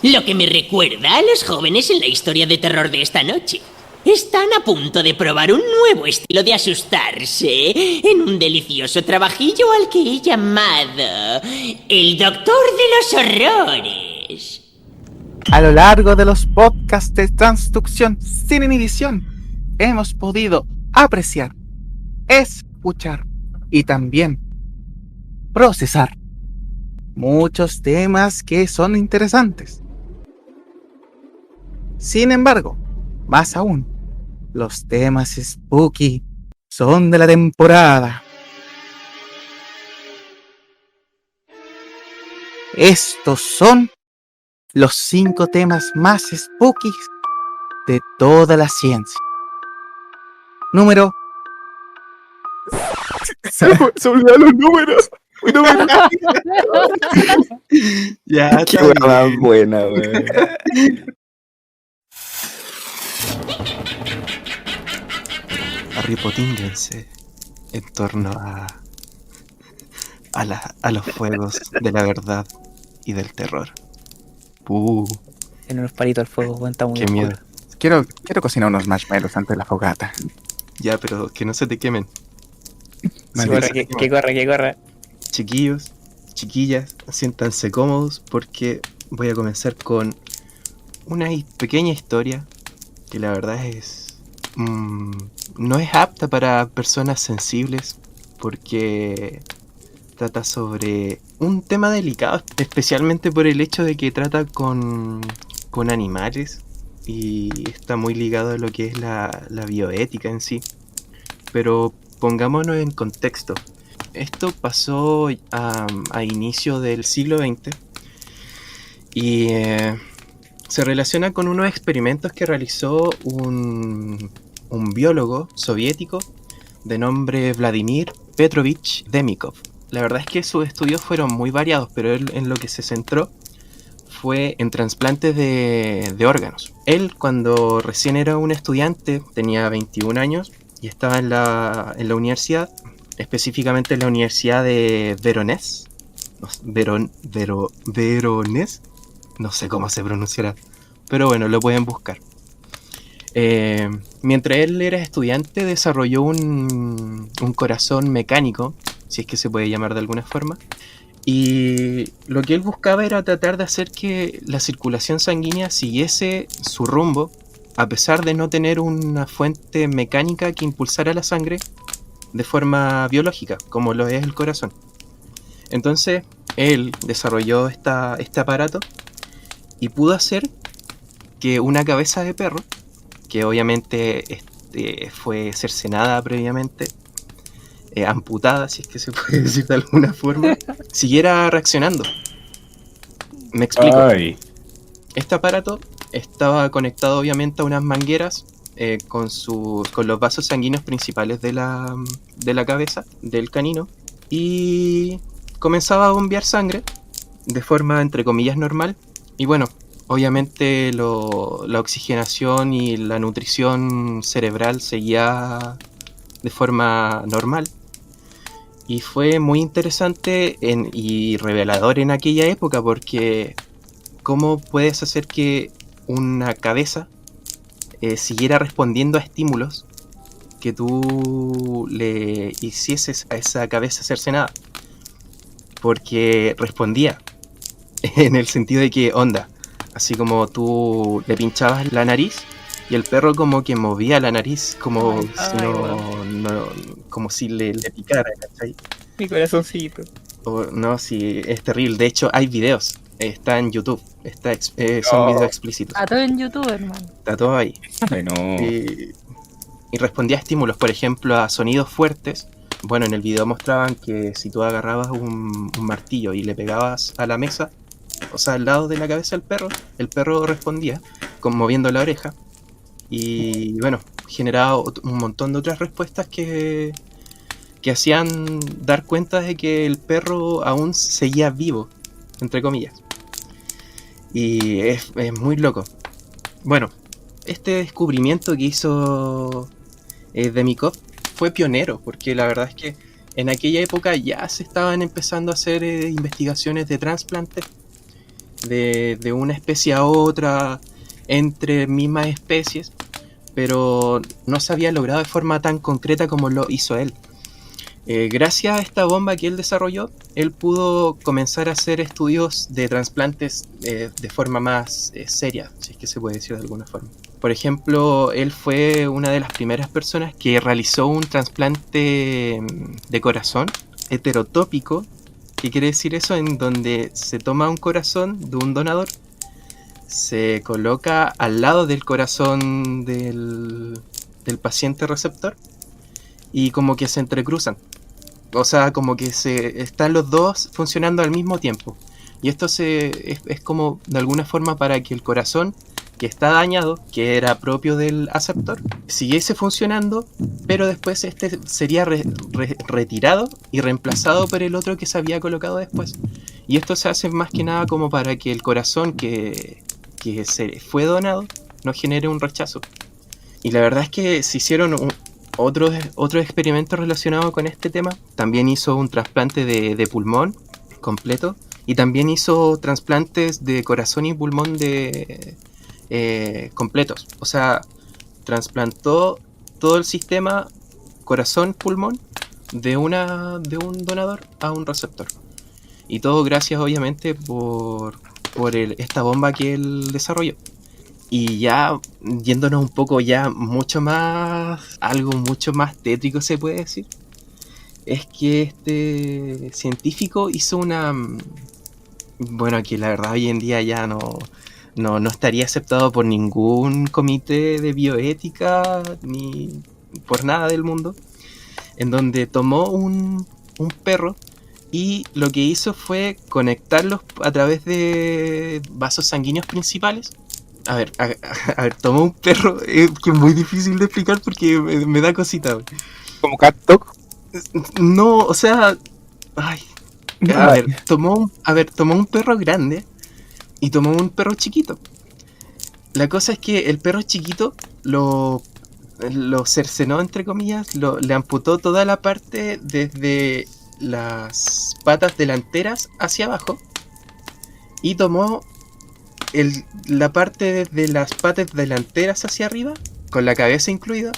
Lo que me recuerda a los jóvenes en la historia de terror de esta noche. Están a punto de probar un nuevo estilo de asustarse en un delicioso trabajillo al que he llamado El Doctor de los Horrores. A lo largo de los podcasts de Transducción sin inhibición, hemos podido apreciar, escuchar y también procesar muchos temas que son interesantes. Sin embargo, más aún, los temas spooky son de la temporada. Estos son los 5 temas más spooky de toda la ciencia. Número... Se olvidaron los números. Ya, qué hueá más buena, weón. Arripotínguense en torno a los fuegos de la verdad y del terror. En unos palitos al fuego, weón, está muy Qué oscuro. miedo. Quiero cocinar unos marshmallows antes de la fogata. Ya, pero que no se te quemen. Que corra. Chiquillos, chiquillas, siéntanse cómodos porque voy a comenzar con una pequeña historia que la verdad es... no es apta para personas sensibles porque trata sobre un tema delicado, especialmente por el hecho de que trata con animales y está muy ligado a lo que es la bioética en sí. Pero pongámonos en contexto. Esto pasó a inicio del siglo XX y se relaciona con unos experimentos que realizó un biólogo soviético de nombre Vladimir Petrovich Demikov. La verdad es que sus estudios fueron muy variados, pero él en lo que se centró fue en trasplantes de órganos. Él, cuando recién era un estudiante, tenía 21 años y estaba en la universidad, específicamente en la Universidad de Voronezh. Voronezh, no sé cómo se pronunciará, pero bueno, lo pueden buscar. Mientras él era estudiante, desarrolló un corazón mecánico, si es que se puede llamar de alguna forma, y lo que él buscaba era tratar de hacer que la circulación sanguínea siguiese su rumbo, a pesar de no tener una fuente mecánica que impulsara la sangre de forma biológica, como lo es el corazón. Entonces, él desarrolló este aparato y pudo hacer que una cabeza de perro, que obviamente fue cercenada previamente, amputada, si es que se puede decir de alguna forma, siguiera reaccionando. Me explico. Ay. Este aparato estaba conectado obviamente a unas mangueras con los vasos sanguíneos principales de la cabeza del canino y comenzaba a bombear sangre de forma entre comillas normal. Y bueno, obviamente la oxigenación y la nutrición cerebral seguía de forma normal. Y fue muy interesante y revelador en aquella época porque ¿cómo puedes hacer que una cabeza siguiera respondiendo a estímulos que tú le hicieses a esa cabeza cercenada? Porque respondía en el sentido de que, onda, así como tú le pinchabas la nariz y el perro como que movía la nariz como como si le picara, ¿cachai? Mi corazoncito. No, sí, es terrible. De hecho, hay videos. Está en YouTube. Son videos explícitos. A todo en YouTube, hermano. Está todo ahí. Ay, no. Y respondía a estímulos, por ejemplo, a sonidos fuertes. Bueno, en el video mostraban que si tú agarrabas un martillo y le pegabas a la mesa, o sea, al lado de la cabeza del perro, el perro respondía moviendo la oreja. Y bueno, generaba un montón de otras respuestas que hacían dar cuenta de que el perro aún seguía vivo, entre comillas. Y es muy loco. Bueno, este descubrimiento que hizo Demikov fue pionero, porque la verdad es que en aquella época ya se estaban empezando a hacer investigaciones de trasplante de una especie a otra, entre mismas especies, pero no se había logrado de forma tan concreta como lo hizo él. Gracias a esta bomba que él desarrolló, él pudo comenzar a hacer estudios de trasplantes de forma más seria, si es que se puede decir de alguna forma. Por ejemplo, él fue una de las primeras personas que realizó un trasplante de corazón heterotópico. ¿Qué quiere decir eso? En donde se toma un corazón de un donador, se coloca al lado del corazón del paciente receptor y como que se entrecruzan. O sea, como que están los dos funcionando al mismo tiempo. Y esto es como de alguna forma para que el corazón que está dañado, que era propio del aceptor, siguiese funcionando, pero después este sería retirado y reemplazado por el otro que se había colocado después. Y esto se hace más que nada como para que el corazón que se fue donado no genere un rechazo. Y la verdad es que se hicieron otros experimentos relacionados con este tema. También hizo un trasplante de pulmón completo y también hizo trasplantes de corazón y pulmón completos. O sea, trasplantó todo el sistema corazón-pulmón de un donador a un receptor. Y todo gracias obviamente por esta bomba que él desarrolló. Y ya yéndonos un poco ya mucho más, algo mucho más tétrico se puede decir, es que este científico hizo bueno, que la verdad hoy en día ya no estaría aceptado por ningún comité de bioética ni por nada del mundo, en donde tomó un perro y lo que hizo fue conectarlos a través de vasos sanguíneos principales. A ver, tomó un perro, que es muy difícil de explicar porque me da cosita. Como Cat Dog. No, o sea, ay, tomó un perro grande y tomó un perro chiquito. La cosa es que el perro chiquito lo cercenó, entre comillas, le amputó toda la parte desde las patas delanteras hacia abajo y tomó la parte desde las patas delanteras hacia arriba, con la cabeza incluida,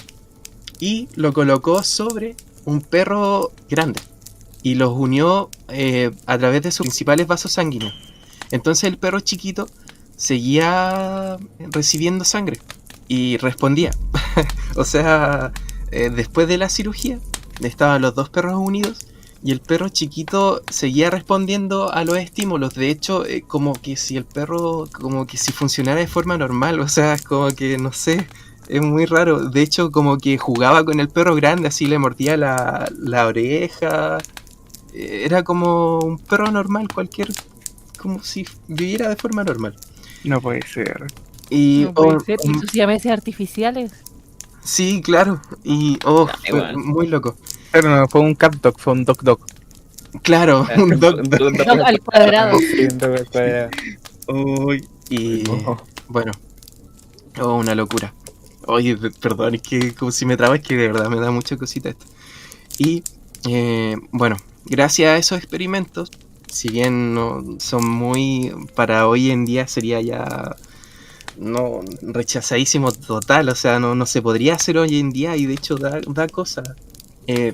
y lo colocó sobre un perro grande y los unió a través de sus principales vasos sanguíneos. Entonces el perro chiquito seguía recibiendo sangre y respondía. O sea, después de la cirugía estaban los dos perros unidos y el perro chiquito seguía respondiendo a los estímulos. De hecho, como que si el perro, como que si funcionara de forma normal. O sea, es como que, no sé, es muy raro. De hecho, como que jugaba con el perro grande, así le mordía la oreja. Era como un perro normal, como si viviera de forma normal. No puede ser. Y, No puede ser, ¿y sus siameses artificiales? sí, claro. Y fue muy loco. Pero no fue un Cat Dog, fue un Dog Dog. Claro, un dog. Dog al cuadrado. Sí, un Dog al cuadrado. Uy, y bueno, una locura. Oye, perdón, es que como si me traba, es que de verdad me da mucha cosita esto. Y bueno, gracias a esos experimentos, si bien no son muy, para hoy en día sería ya rechazadísimo total, o sea, no se podría hacer hoy en día y de hecho da cosa.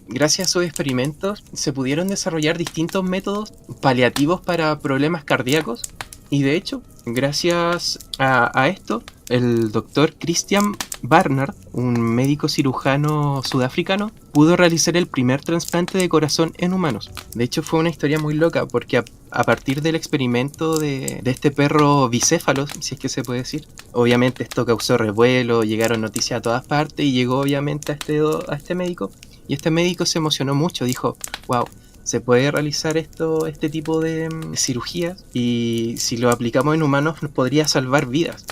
Gracias a esos experimentos se pudieron desarrollar distintos métodos paliativos para problemas cardíacos y de hecho, gracias a esto, el doctor Christian Barnard, un médico cirujano sudafricano, pudo realizar el primer trasplante de corazón en humanos. De hecho, fue una historia muy loca porque a partir del experimento de este perro bicéfalo, si es que se puede decir, obviamente esto causó revuelo, llegaron noticias a todas partes y llegó obviamente a este médico. Y este médico se emocionó mucho, dijo, wow, se puede realizar este tipo de cirugías y si lo aplicamos en humanos nos podría salvar vidas.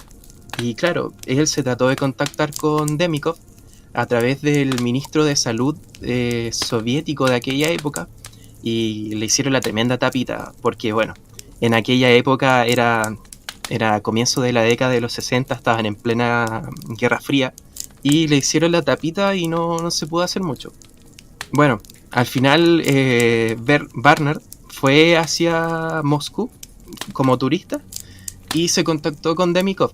Y claro, él se trató de contactar con Demikov a través del ministro de salud soviético de aquella época y le hicieron la tremenda tapita porque bueno, en aquella época era comienzo de la década de los 60, estaban en plena Guerra Fría y le hicieron la tapita y no se pudo hacer mucho. Bueno, al final Barnard fue hacia Moscú como turista y se contactó con Demikov.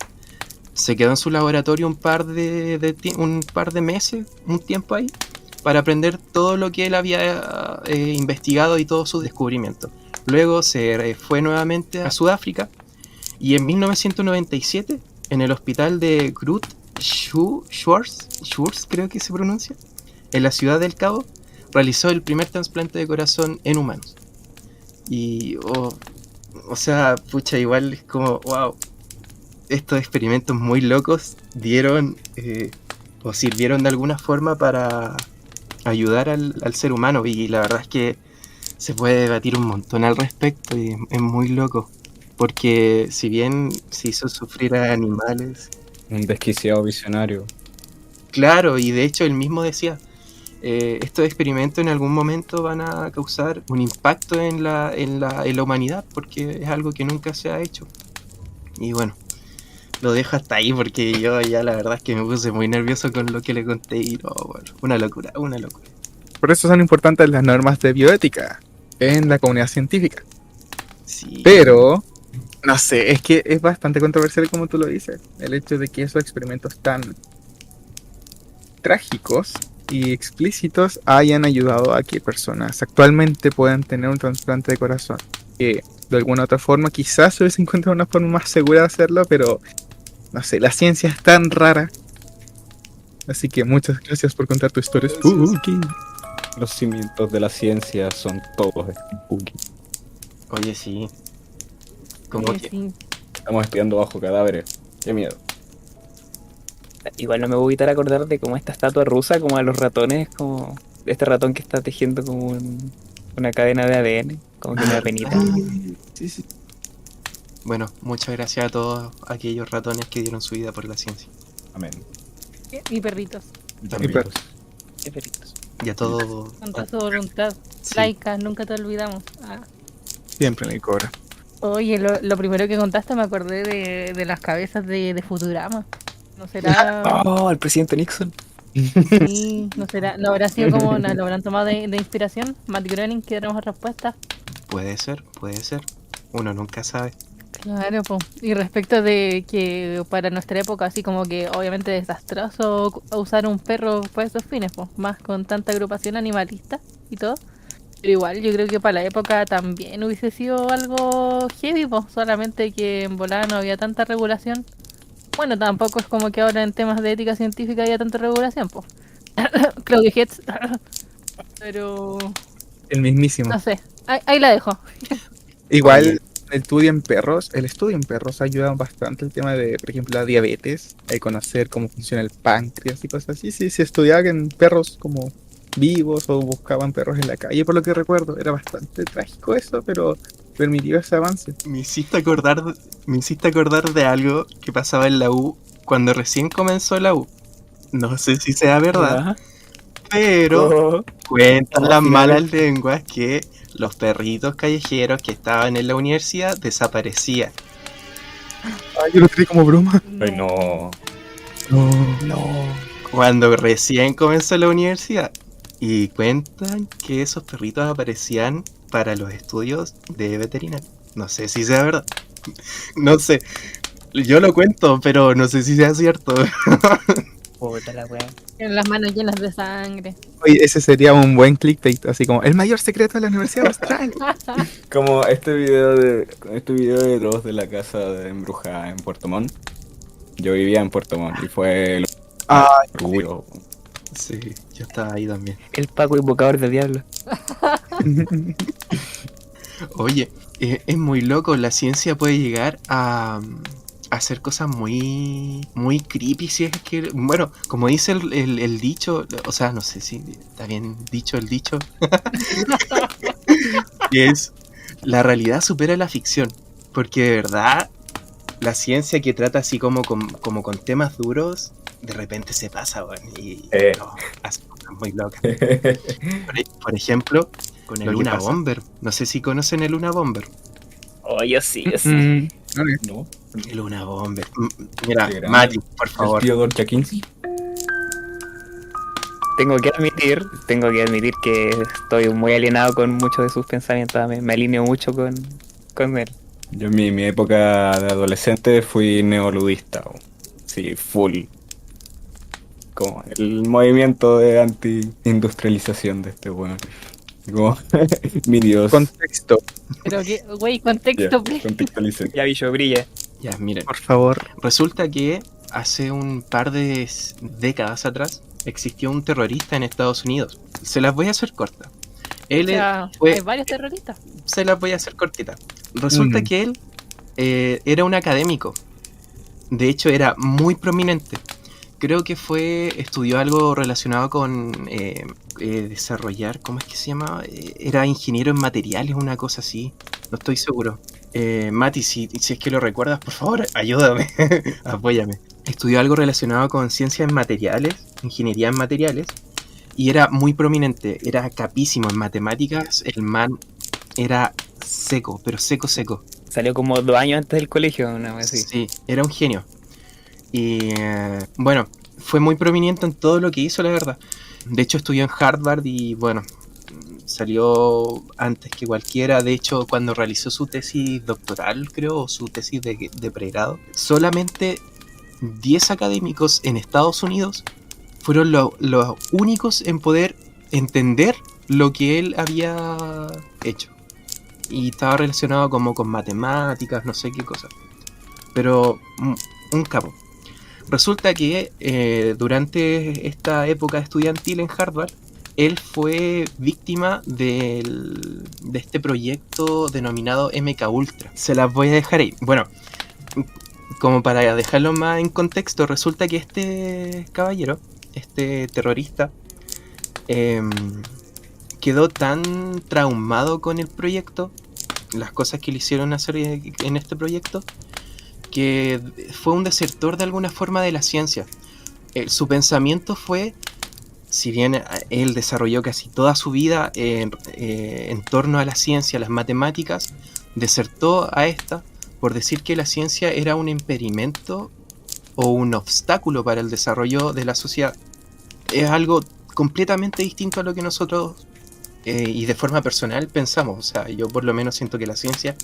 Se quedó en su laboratorio un par de meses, un tiempo ahí, para aprender todo lo que él había investigado y todos sus descubrimientos. Luego se fue nuevamente a Sudáfrica y en 1997, en el hospital de Groote Schuurs, creo que se pronuncia, en la ciudad del Cabo, realizó el primer trasplante de corazón en humanos. Y, o sea, pucha, igual es como, wow, estos experimentos muy locos dieron o sirvieron de alguna forma para ayudar al ser humano, y la verdad es que se puede debatir un montón al respecto y es muy loco, porque si bien se hizo sufrir a animales, Un desquiciado visionario. claro, y de hecho él mismo decía, estos experimentos en algún momento van a causar un impacto en la humanidad, porque es algo que nunca se ha hecho. Y bueno, lo dejo hasta ahí porque yo ya la verdad es que me puse muy nervioso con lo que le conté y no, bueno, una locura. Por eso son importantes las normas de bioética en la comunidad científica. Sí. Pero, no sé, es que es bastante controversial como tú lo dices. El hecho de que esos experimentos tan trágicos y explícitos hayan ayudado a que personas actualmente puedan tener un trasplante de corazón. Que de alguna otra forma quizás se hubiese encontrado una forma más segura de hacerlo, pero no sé, la ciencia es tan rara. Así que muchas gracias por contar tu historia, Spooky. Los cimientos de la ciencia son todos spooky. Oye, sí. Como Oye, que sí. Estamos espiando bajo cadáveres. Qué miedo. Igual no me voy a evitar acordar de como esta estatua rusa, como a los ratones, como este ratón que está tejiendo como una cadena de ADN, como que me da penita. Sí, sí. bueno, muchas gracias a todos aquellos ratones que dieron su vida por la ciencia. Amén. Y perritos, También, per- pues, Qué perritos. Y a todos. con toda su voluntad. Sí. Laika, nunca te olvidamos. Ah. Siempre en el cobra. Oye, lo primero que contaste me acordé de las cabezas de Futurama. ¿No será? Oh, el presidente Nixon. Sí, no será. ¿No habrá sido como lo habrán tomado de inspiración? Matt Groening, que tenemos respuesta. Puede ser. Uno nunca sabe. Claro, pues. Y respecto de que para nuestra época, así como que obviamente desastroso usar un perro para esos fines, pues, más con tanta agrupación animalista y todo. Pero igual, yo creo que para la época también hubiese sido algo heavy, pues, solamente que en volada no había tanta regulación. Bueno, tampoco es como que ahora en temas de ética científica haya tanta regulación, pues. Claudio Hetz. Pero El mismísimo. no sé, ahí la dejo. Igual Oye. el estudio en perros ayuda bastante el tema de, por ejemplo, la diabetes, el conocer cómo funciona el páncreas y cosas así. Sí, se estudiaba en perros como vivos o buscaban perros en la calle, por lo que recuerdo. Era bastante trágico eso, pero permitió ese avance. Me hiciste acordar de algo que pasaba en la U cuando recién comenzó la U. No sé si sea verdad, pero Oh, cuentan las finalmente. malas lenguas que los perritos callejeros que estaban en la universidad desaparecían. Ay, yo lo creí como broma. ay, no. No. Cuando recién comenzó la universidad. Y cuentan que esos perritos aparecían para los estudios de veterinaria. No sé si sea verdad. No sé. Yo lo cuento, pero no sé si sea cierto. puta la wea. En las manos llenas de sangre. Oye, ese sería un buen clickbait, así como el mayor secreto de la Universidad Austral. Como este video de Dross de la casa de embrujada en Puerto Montt. Yo vivía en Puerto Montt y fue lo Ay, orgullo. Sí, yo estaba ahí también. El Paco invocador del diablo. Oye, es muy loco. La ciencia puede llegar a hacer cosas muy creepy, si es que, bueno, como dice el dicho, o sea, no sé si está bien dicho el dicho, que es la realidad supera la ficción, porque de verdad la ciencia que trata así como con temas duros, de repente se pasa, bueno, y no, hace cosas muy locas. Por ejemplo, con el Lo que Luna pasa. Bomber. No sé si conocen el Luna Bomber. Oh, yo sí. Ok. ¿No? El Luna Bomber. Mira, Qué grande. Mati, por El favor. tío Dorcha 15. Tengo que admitir que estoy muy alienado con muchos de sus pensamientos. Me alineo mucho con él. Yo en mi época de adolescente fui neoludista. Sí, full. Como el movimiento de anti-industrialización de este weón. Como, mi Dios. Contexto, Pero que, güey, Ya, contexto, please. contextualicé. Ya, bicho, brilla. Ya, miren. por favor. Resulta que hace un par de décadas atrás existió un terrorista en Estados Unidos. Se las voy a hacer corta. Él O sea, fue- hay varios terroristas. se las voy a hacer cortita. Resulta Ujú. que él era un académico. De hecho, era muy prominente. Creo que estudió algo relacionado con desarrollar, ¿cómo es que se llama? Era ingeniero en materiales, una cosa así. No estoy seguro. Mati, si es que lo recuerdas, por favor, ayúdame, apóyame. Estudió algo relacionado con ciencias en materiales, ingeniería en materiales, y era muy prominente, era capísimo en matemáticas. El man era seco, pero seco, seco. Salió como 2 años antes del colegio, una vez así. Sí, era un genio. Y bueno, fue muy prominente en todo lo que hizo, la verdad. De hecho, estudió en Harvard y bueno, salió antes que cualquiera. De hecho, cuando realizó su tesis doctoral, creo, o su tesis de pregrado, solamente 10 académicos en Estados Unidos fueron los únicos en poder entender lo que él había hecho. Y estaba relacionado como con matemáticas, no sé qué cosa. Pero un capo. Resulta que durante esta época estudiantil en Harvard, él fue víctima de este proyecto denominado MK Ultra. Se las voy a dejar ahí. Bueno, como para dejarlo más en contexto, resulta que este caballero, este terrorista, quedó tan traumado con el proyecto, las cosas que le hicieron hacer en este proyecto, que fue un desertor de alguna forma de la ciencia. Su pensamiento fue, si bien él desarrolló casi toda su vida en torno a la ciencia, las matemáticas, desertó a esta por decir que la ciencia era un impedimento o un obstáculo para el desarrollo de la sociedad. Es algo completamente distinto a lo que nosotros y de forma personal pensamos. O sea, yo por lo menos siento que la ciencia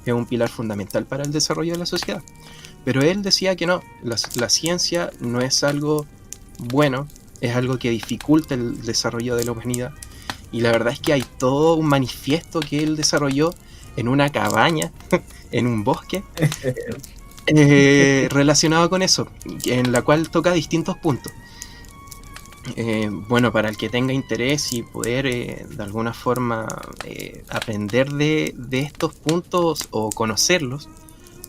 es un pilar fundamental para el desarrollo de la sociedad. Pero él decía que no, la ciencia no es algo bueno, es algo que dificulta el desarrollo de la humanidad. Y la verdad es que hay todo un manifiesto que él desarrolló en una cabaña, en un bosque, relacionado con eso, en la cual toca distintos puntos. Bueno, para el que tenga interés y poder de alguna forma aprender de estos puntos o conocerlos,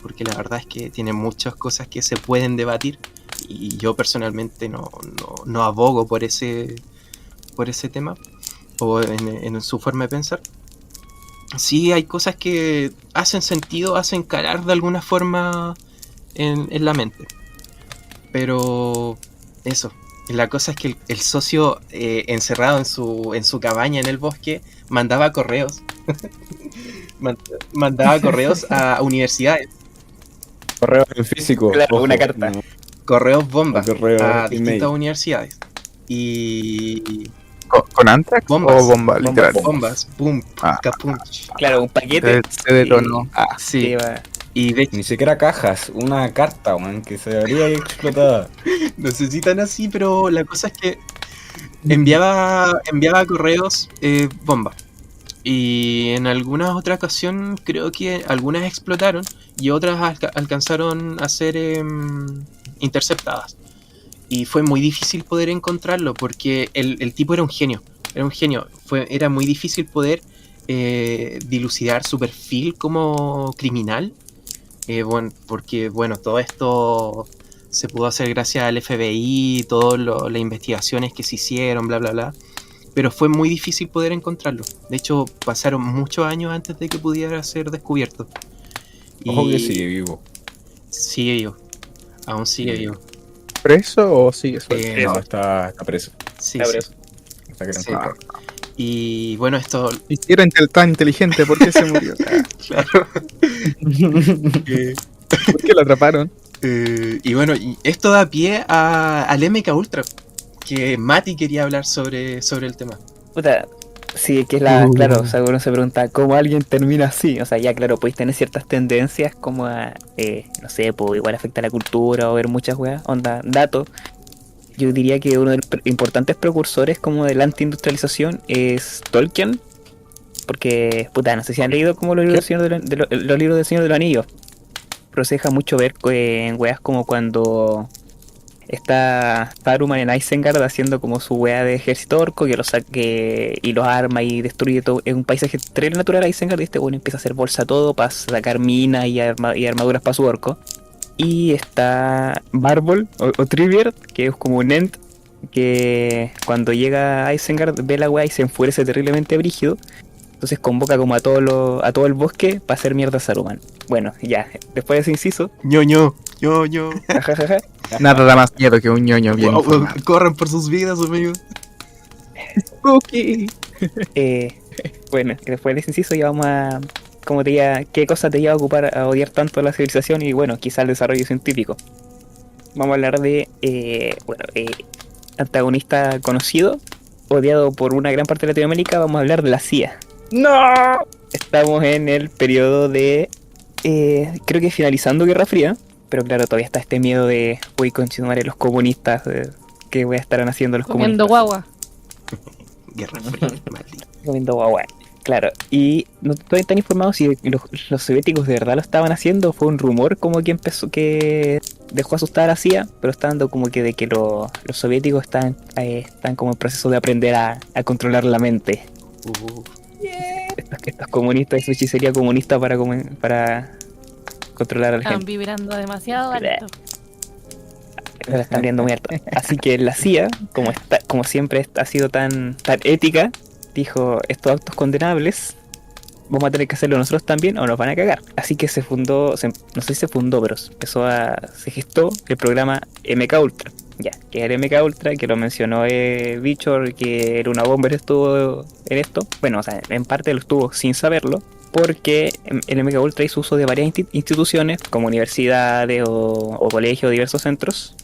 porque la verdad es que tiene muchas cosas que se pueden debatir y yo personalmente no abogo por ese tema o en su forma de pensar. Sí hay cosas que hacen sentido, hacen calar de alguna forma en la mente, pero eso. La cosa es que el socio encerrado en su cabaña en el bosque mandaba correos. Mandaba correos a universidades. Correo en físico. Claro, una carta. no, Correos bombas correo a email. distintas universidades. Y ¿Con Antrax Bombas. o bomba, literal? bombas, boom, Ah. capunch. Claro, un paquete. Se detonó. Sí, que va- y de hecho Ni siquiera cajas, una carta, man, que se habría explotada. necesitan así, pero la cosa es que enviaba correos bomba. Y en algunas otras ocasiones creo que algunas explotaron y otras alcanzaron a ser interceptadas. Y fue muy difícil poder encontrarlo porque el tipo era un genio. Era un genio. Era muy difícil poder dilucidar su perfil como criminal. Bueno, porque bueno, todo esto se pudo hacer gracias al FBI, todas las investigaciones que se hicieron, bla, bla, bla. Pero fue muy difícil poder encontrarlo. De hecho, pasaron muchos años antes de que pudiera ser descubierto. Ojo que sigue vivo. Sigue vivo. Aún sigue vivo. ¿Preso o sigue suelto? Eh, No, está preso. Sí, Está sí. preso. Está que Sí. no. Y bueno, esto, Y si era tan inteligente, ¿por qué se murió? claro. ¿Por qué lo atraparon? Y bueno, y esto da pie al MK Ultra, que Mati quería hablar sobre el tema. Puta, Sí, que es la, claro, o sea, uno se pregunta cómo alguien termina así, o sea, ya claro, podéis tener ciertas tendencias como a, no sé, pues igual afecta a la cultura o ver muchas weas, onda, datos. Yo diría que uno de los importantes precursores como de la antiindustrialización es Tolkien, porque, puta, no sé si han leído como los libros los libros del Señor de los Anillos, pero se deja mucho ver en weas como cuando está Saruman en Isengard haciendo como su wea de ejército orco que lo saque y los arma y destruye todo. Es un paisaje terrible natural Isengard y este bueno empieza a hacer bolsa todo para sacar minas y armaduras para su orco. Y está Barbol o Trivier, que es como un Ent que cuando llega a Isengard ve la wea y se enfurece terriblemente brígido. Entonces convoca como a todo el bosque para hacer mierda a Saruman. Bueno, ya, después de ese inciso, ñoño. jajaja, Nada da más miedo que un ñoño bien informado. Corran por sus vidas, amigos. bueno, después de ese inciso ya vamos a, como te diga, qué cosa te lleva a ocupar a odiar tanto la civilización y bueno, quizá el desarrollo científico. Vamos a hablar de, antagonista conocido, odiado por una gran parte de Latinoamérica, vamos a hablar de la CIA. ¡No! Estamos en el periodo de, creo que finalizando Guerra Fría, pero claro, todavía está este miedo de, uy, continuaré los comunistas, ¿qué voy a estar haciendo los Comiendo comunistas? guagua. Guerra Fría, maldito. Comiendo guagua. Claro, y no estoy tan informado si los soviéticos de verdad lo estaban haciendo, fue un rumor como que empezó, que dejó asustar a la CIA, pero está dando como que de que los soviéticos están como en proceso de aprender a controlar la mente. Estos comunistas y su hechicería comunista para controlar a la Están gente. vibrando demasiado alto. Pero la están viendo muy alto. Así que la CIA, como siempre ha sido tan ética, dijo, estos actos condenables vamos a tener que hacerlo nosotros también o nos van a cagar. Así que se fundó, no sé si se fundó, pero se gestó el programa MK Ultra. Ya, que era MK Ultra, que lo mencionó Bichor, que era una bomber, estuvo en esto. Bueno, o sea, en parte lo estuvo sin saberlo, porque el MK Ultra hizo uso de varias instituciones, como universidades o colegios o diversos centros,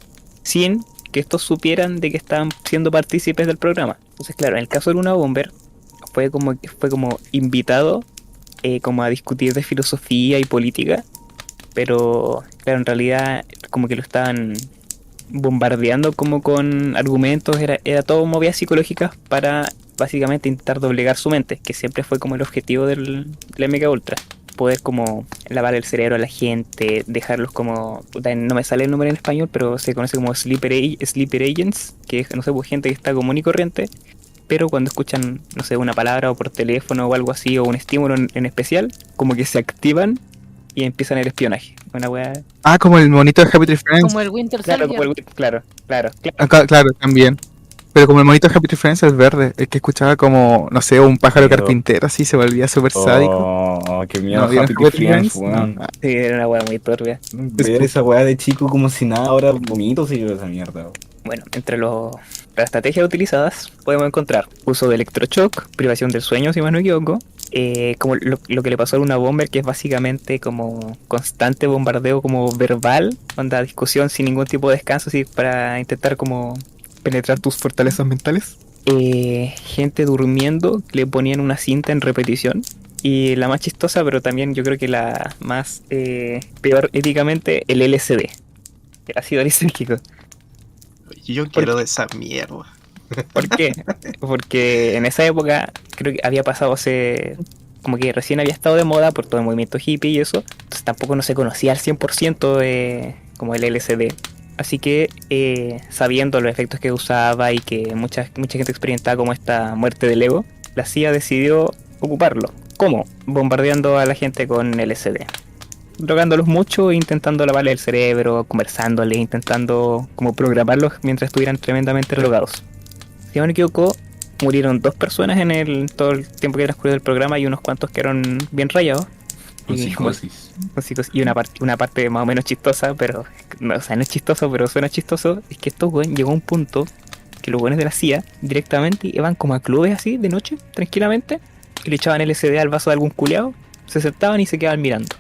sin que estos supieran de que estaban siendo partícipes del programa. Entonces, claro, en el caso de Luna Bomber, fue como invitado como a discutir de filosofía y política, pero claro, en realidad como que lo estaban bombardeando como con argumentos, era todo movidas psicológicas para básicamente intentar doblegar su mente, que siempre fue como el objetivo del MK Ultra. Poder como lavar el cerebro a la gente, dejarlos como, no me sale el nombre en español, pero se conoce como sleeper agents, que es, no sé, pues gente que está común y corriente, pero cuando escuchan, no sé, una palabra o por teléfono o algo así, o un estímulo en especial, como que se activan y empiezan el espionaje. Una weá. Ah, como el monito de Happy Tree Friends. Como el Winter Claro, Soldier. claro. Claro, también. Pero como el monito de Happy Tree Friends, el verde, el que escuchaba como, no sé, un pájaro Pero- carpintero, así se volvía súper sádico. Oh, qué miedo, ¿No vieron Happy Happy Tree Tree Friends, Friends? weón. No. Sí, era una weá muy turbia. Ver esa weá de chico como si nada, ahora vomito si yo esa mierda. weón. Bueno, entre las estrategias utilizadas podemos encontrar uso de electroshock, privación del sueño, si más no me equivoco, como lo que le pasó a una bomber, que es básicamente como constante bombardeo como verbal, onda discusión sin ningún tipo de descanso, así para intentar como penetrar tus fortalezas mentales. Gente durmiendo, le ponían una cinta en repetición. Y la más chistosa, pero también yo creo que la más peor éticamente, el LSD, el ácido lisérgico. Yo quiero de esa mierda. ¿Por qué? Porque en esa época creo que había pasado como que recién había estado de moda por todo el movimiento hippie y eso. Entonces tampoco no se conocía al 100% como el LSD. Así que sabiendo los efectos que usaba y que mucha gente experimentaba como esta muerte del ego, la CIA decidió ocuparlo. ¿Cómo? Bombardeando a la gente con LSD. Drogándolos mucho, intentando lavarle el cerebro, conversándoles, intentando como programarlos mientras estuvieran tremendamente drogados. Si no me equivoco, murieron 2 personas en todo el tiempo que transcurrió del programa y unos cuantos quedaron bien rayados. Con Y- psicosis. Y una parte más o menos chistosa, pero no, o sea, no es chistoso, pero suena chistoso, es que estos güeyes llegó a un punto que los güeyes de la CIA directamente iban como a clubes así de noche, tranquilamente, y le echaban LSD al vaso de algún culiao, se sentaban y se quedaban mirando.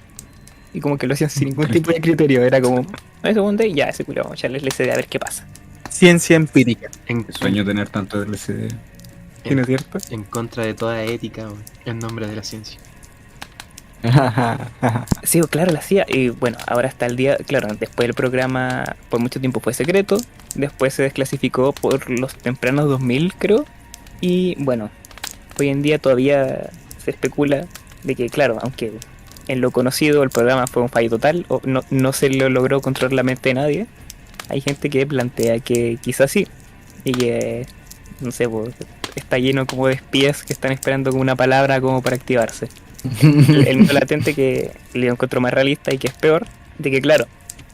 Y como que lo hacían sin ningún tipo de criterio, era como, a ese segundo y ya, ese culiao, vamos a echarle LSD a ver qué pasa. Ciencia empírica. En, Qué sueño tener tanto LSD. ¿Tiene cierto? En contra de toda ética, weón, en nombre de la ciencia. Sí, claro, la hacía. Y bueno, ahora está el día. Claro, después el programa por mucho tiempo fue secreto. Después se desclasificó por los tempranos 2000, creo. Y bueno, hoy en día todavía se especula de que, claro, aunque en lo conocido el programa fue un fallo total, o no se lo logró controlar la mente de nadie, hay gente que plantea que quizás sí. Y que, no sé, pues, está lleno como de espías que están esperando como una palabra como para activarse. El miedo latente que le encuentro más realista y que es peor, de que claro,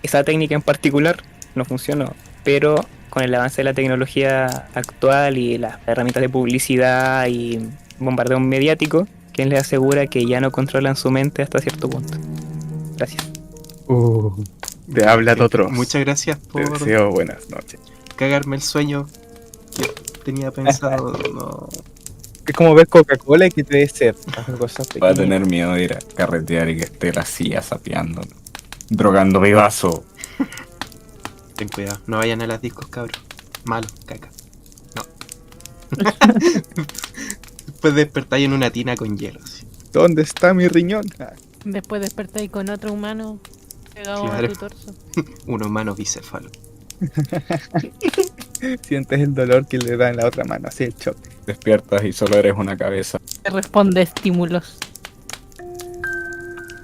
esa técnica en particular no funcionó, pero con el avance de la tecnología actual y las herramientas de publicidad y bombardeo mediático, ¿quién les asegura que ya no controlan su mente hasta cierto punto? Gracias. Te habla Totros. Muchas gracias Te por deseo buenas noches. cagarme el sueño que tenía pensado. No. Es como ver Coca-Cola y que te dé sed. Hacer cosas Va a pequeñas. tener miedo de ir a carretear y que esté la CIA sapeando, drogando vivazo. Ten cuidado, no vayan a las discos, cabros. Malo, caca. No. Después despertáis en una tina con hielo. Así. ¿Dónde está mi riñón? Ah, Después despertáis con otro humano pegado Claro. a tu torso. Un humano bicéfalo. sientes el dolor que le da en la otra mano, así el choque. Despiertas y solo eres una cabeza. Te responde estímulos.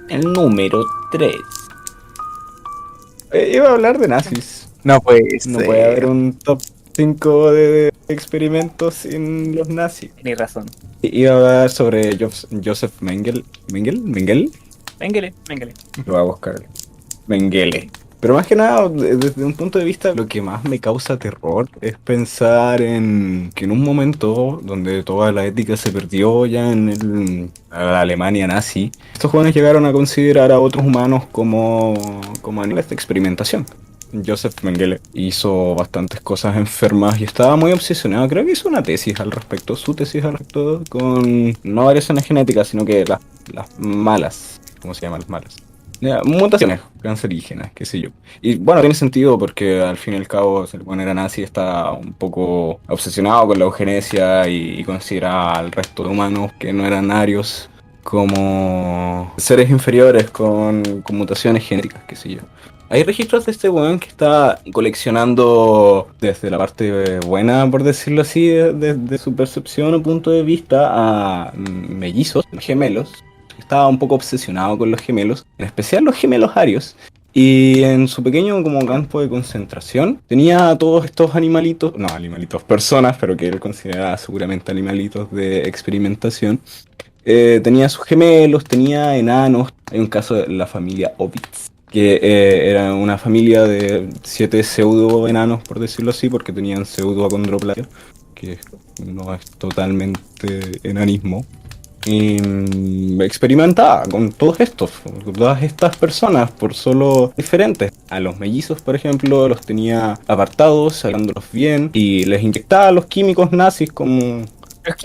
El número 3. Iba a hablar de nazis. No puede ser. No puede haber un top 5 de experimentos sin los nazis. Tenéis razón. Iba a hablar sobre Joseph Mengele. ¿Mengele? Véngale. Lo voy a buscar. Mengele. Pero más que nada, desde un punto de vista, lo que más me causa terror es pensar en que en un momento donde toda la ética se perdió ya en la Alemania nazi, estos jóvenes llegaron a considerar a otros humanos como animales de experimentación. Joseph Mengele hizo bastantes cosas enfermas y estaba muy obsesionado. Creo que hizo una tesis al respecto, su tesis al respecto, con no variaciones genéticas, sino que las malas. ¿Cómo se llaman las malas? Mutaciones cancerígenas, qué sé yo. Y bueno, tiene sentido porque al fin y al cabo, si el buen era nazi, está un poco obsesionado con la eugenesia y considera al resto de humanos que no eran arios como seres inferiores con mutaciones genéticas, qué sé yo. Hay registros de este weón que está coleccionando desde la parte buena, por decirlo así, de su percepción o punto de vista, a mellizos, gemelos. Estaba un poco obsesionado con los gemelos, en especial los gemelos arios. Y en su pequeño como campo de concentración tenía a todos estos personas, pero que él consideraba seguramente animalitos de experimentación. Tenía sus gemelos, tenía enanos. Hay un caso de la familia Ovitz, que era una familia de 7 pseudo enanos, por decirlo así, porque tenían pseudo acondroplasia, que no es totalmente enanismo. Y experimentaba con todas estas personas por solo diferentes. A los mellizos, por ejemplo, los tenía apartados, sacándolos bien, y les inyectaba los químicos nazis como los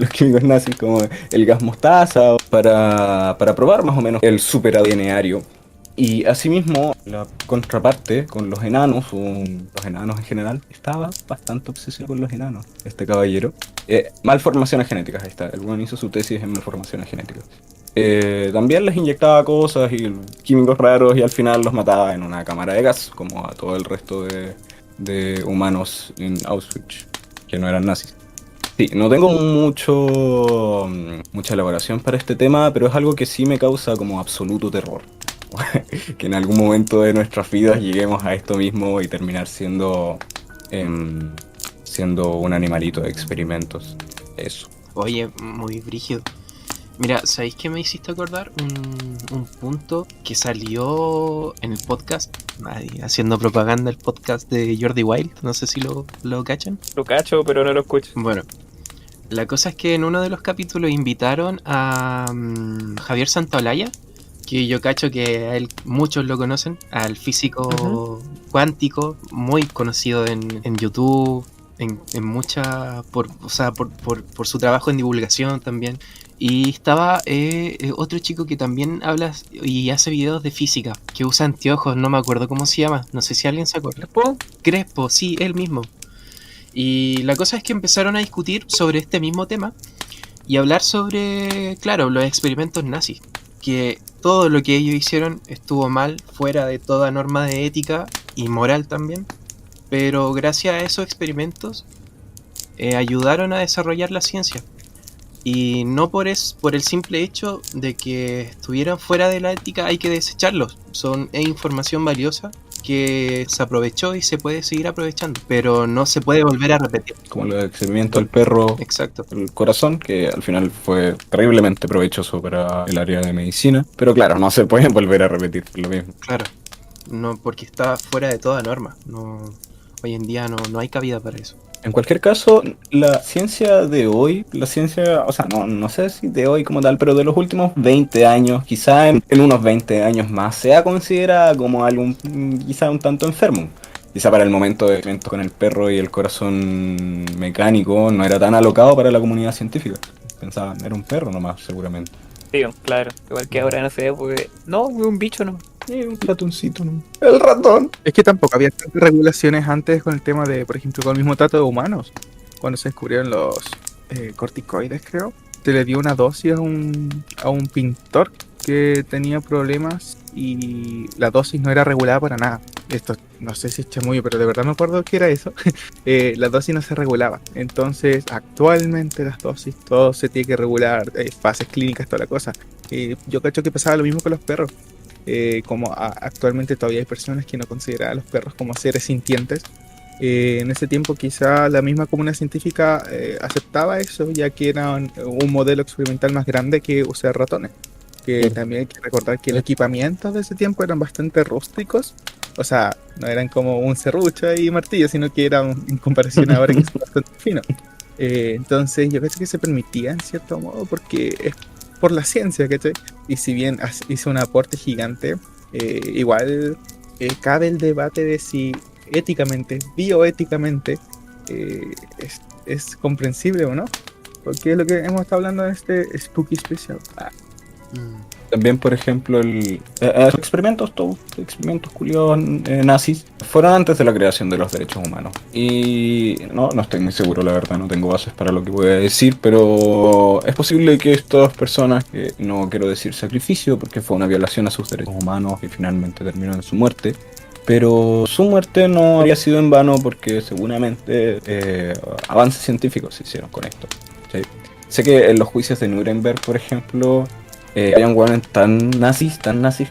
químicos nazis como el gas mostaza para probar más o menos el super ADN ario. Y asimismo, la contraparte con los enanos, o los enanos en general, estaba bastante obsesionado con los enanos, este caballero. Malformaciones genéticas, ahí está, el buen hizo su tesis en malformaciones genéticas. También les inyectaba cosas y químicos raros y al final los mataba en una cámara de gas, como a todo el resto de humanos en Auschwitz, que no eran nazis. Sí, no tengo mucha elaboración para este tema, pero es algo que sí me causa como absoluto terror. Que en algún momento de nuestras vidas lleguemos a esto mismo y terminar siendo un animalito de experimentos. Eso. Oye, muy brígido. Mira, ¿sabéis qué me hiciste acordar? Un punto que salió en el podcast, haciendo propaganda el podcast de Jordi Wild, no sé si lo cachan. Lo cacho, pero no lo escucho. Bueno, la cosa es que en uno de los capítulos invitaron a Javier Santaolalla, que yo cacho que a él muchos lo conocen, al físico cuántico, muy conocido en YouTube, en mucha, por su trabajo en divulgación también. Y estaba otro chico que también habla y hace videos de física, que usa anteojos, no me acuerdo cómo se llama, no sé si alguien se acuerda. Crespo, sí, él mismo. Y la cosa es que empezaron a discutir sobre este mismo tema y hablar sobre, claro, los experimentos nazis. Que todo lo que ellos hicieron estuvo mal, fuera de toda norma de ética y moral también. Pero gracias a esos experimentos ayudaron a desarrollar la ciencia. Y no por el simple hecho de que estuvieran fuera de la ética hay que desecharlos. Es información valiosa que se aprovechó y se puede seguir aprovechando, pero no se puede volver a repetir. Como el experimento del perro, Exacto. el corazón, que al final fue terriblemente provechoso para el área de medicina. Pero claro, no se puede volver a repetir lo mismo. Claro, no, porque está fuera de toda norma. No, hoy en día no hay cabida para eso. En cualquier caso, la ciencia de hoy, o sea, no sé si de hoy como tal, pero de los últimos 20 años, quizá en unos 20 años más, sea considerada como algo quizá un tanto enfermo. Quizá para el momento de evento con el perro y el corazón mecánico no era tan alocado para la comunidad científica. Pensaban, era un perro nomás, seguramente. Sí, claro. Igual que ahora no sé, pues. No, un bicho no. Un ratoncito, ¿no? El ratón. Es que tampoco había tantas regulaciones antes con el tema de, por ejemplo, con el mismo trato de humanos. Cuando se descubrieron los corticoides, creo. Se le dio una dosis a un pintor que tenía problemas y la dosis no era regulada para nada. Esto no sé si es chamuyo, pero de verdad me acuerdo que era eso. La dosis no se regulaba. Entonces, actualmente las dosis, todo se tiene que regular, fases clínicas, toda la cosa. Yo cacho que pasaba lo mismo con los perros. Actualmente todavía hay personas que no consideran a los perros como seres sintientes. En ese tiempo quizá la misma comunidad científica aceptaba eso, ya que era un modelo experimental más grande que usar ratones. Que también hay que recordar que los equipamientos de ese tiempo eran bastante rústicos. O sea, no eran como un serrucho y martillo, sino que eran en comparación ahora que es bastante fino. Entonces yo creo que se permitía en cierto modo porque es por la ciencia, ¿cachai? Y si bien hizo un aporte gigante, igual cabe el debate de si éticamente, bioéticamente, es comprensible o no. Porque es lo que hemos estado hablando en este Spooky Special. También, por ejemplo, todos experimentos culiados nazis, fueron antes de la creación de los derechos humanos. Y no estoy muy seguro, la verdad, no tengo bases para lo que voy a decir, pero es posible que estas personas, que no quiero decir sacrificio, porque fue una violación a sus derechos humanos y finalmente terminó en su muerte, pero su muerte no había sido en vano porque seguramente avances científicos se hicieron con esto. ¿Sí? Sé que en los juicios de Nuremberg, por ejemplo, habían hueones tan nazis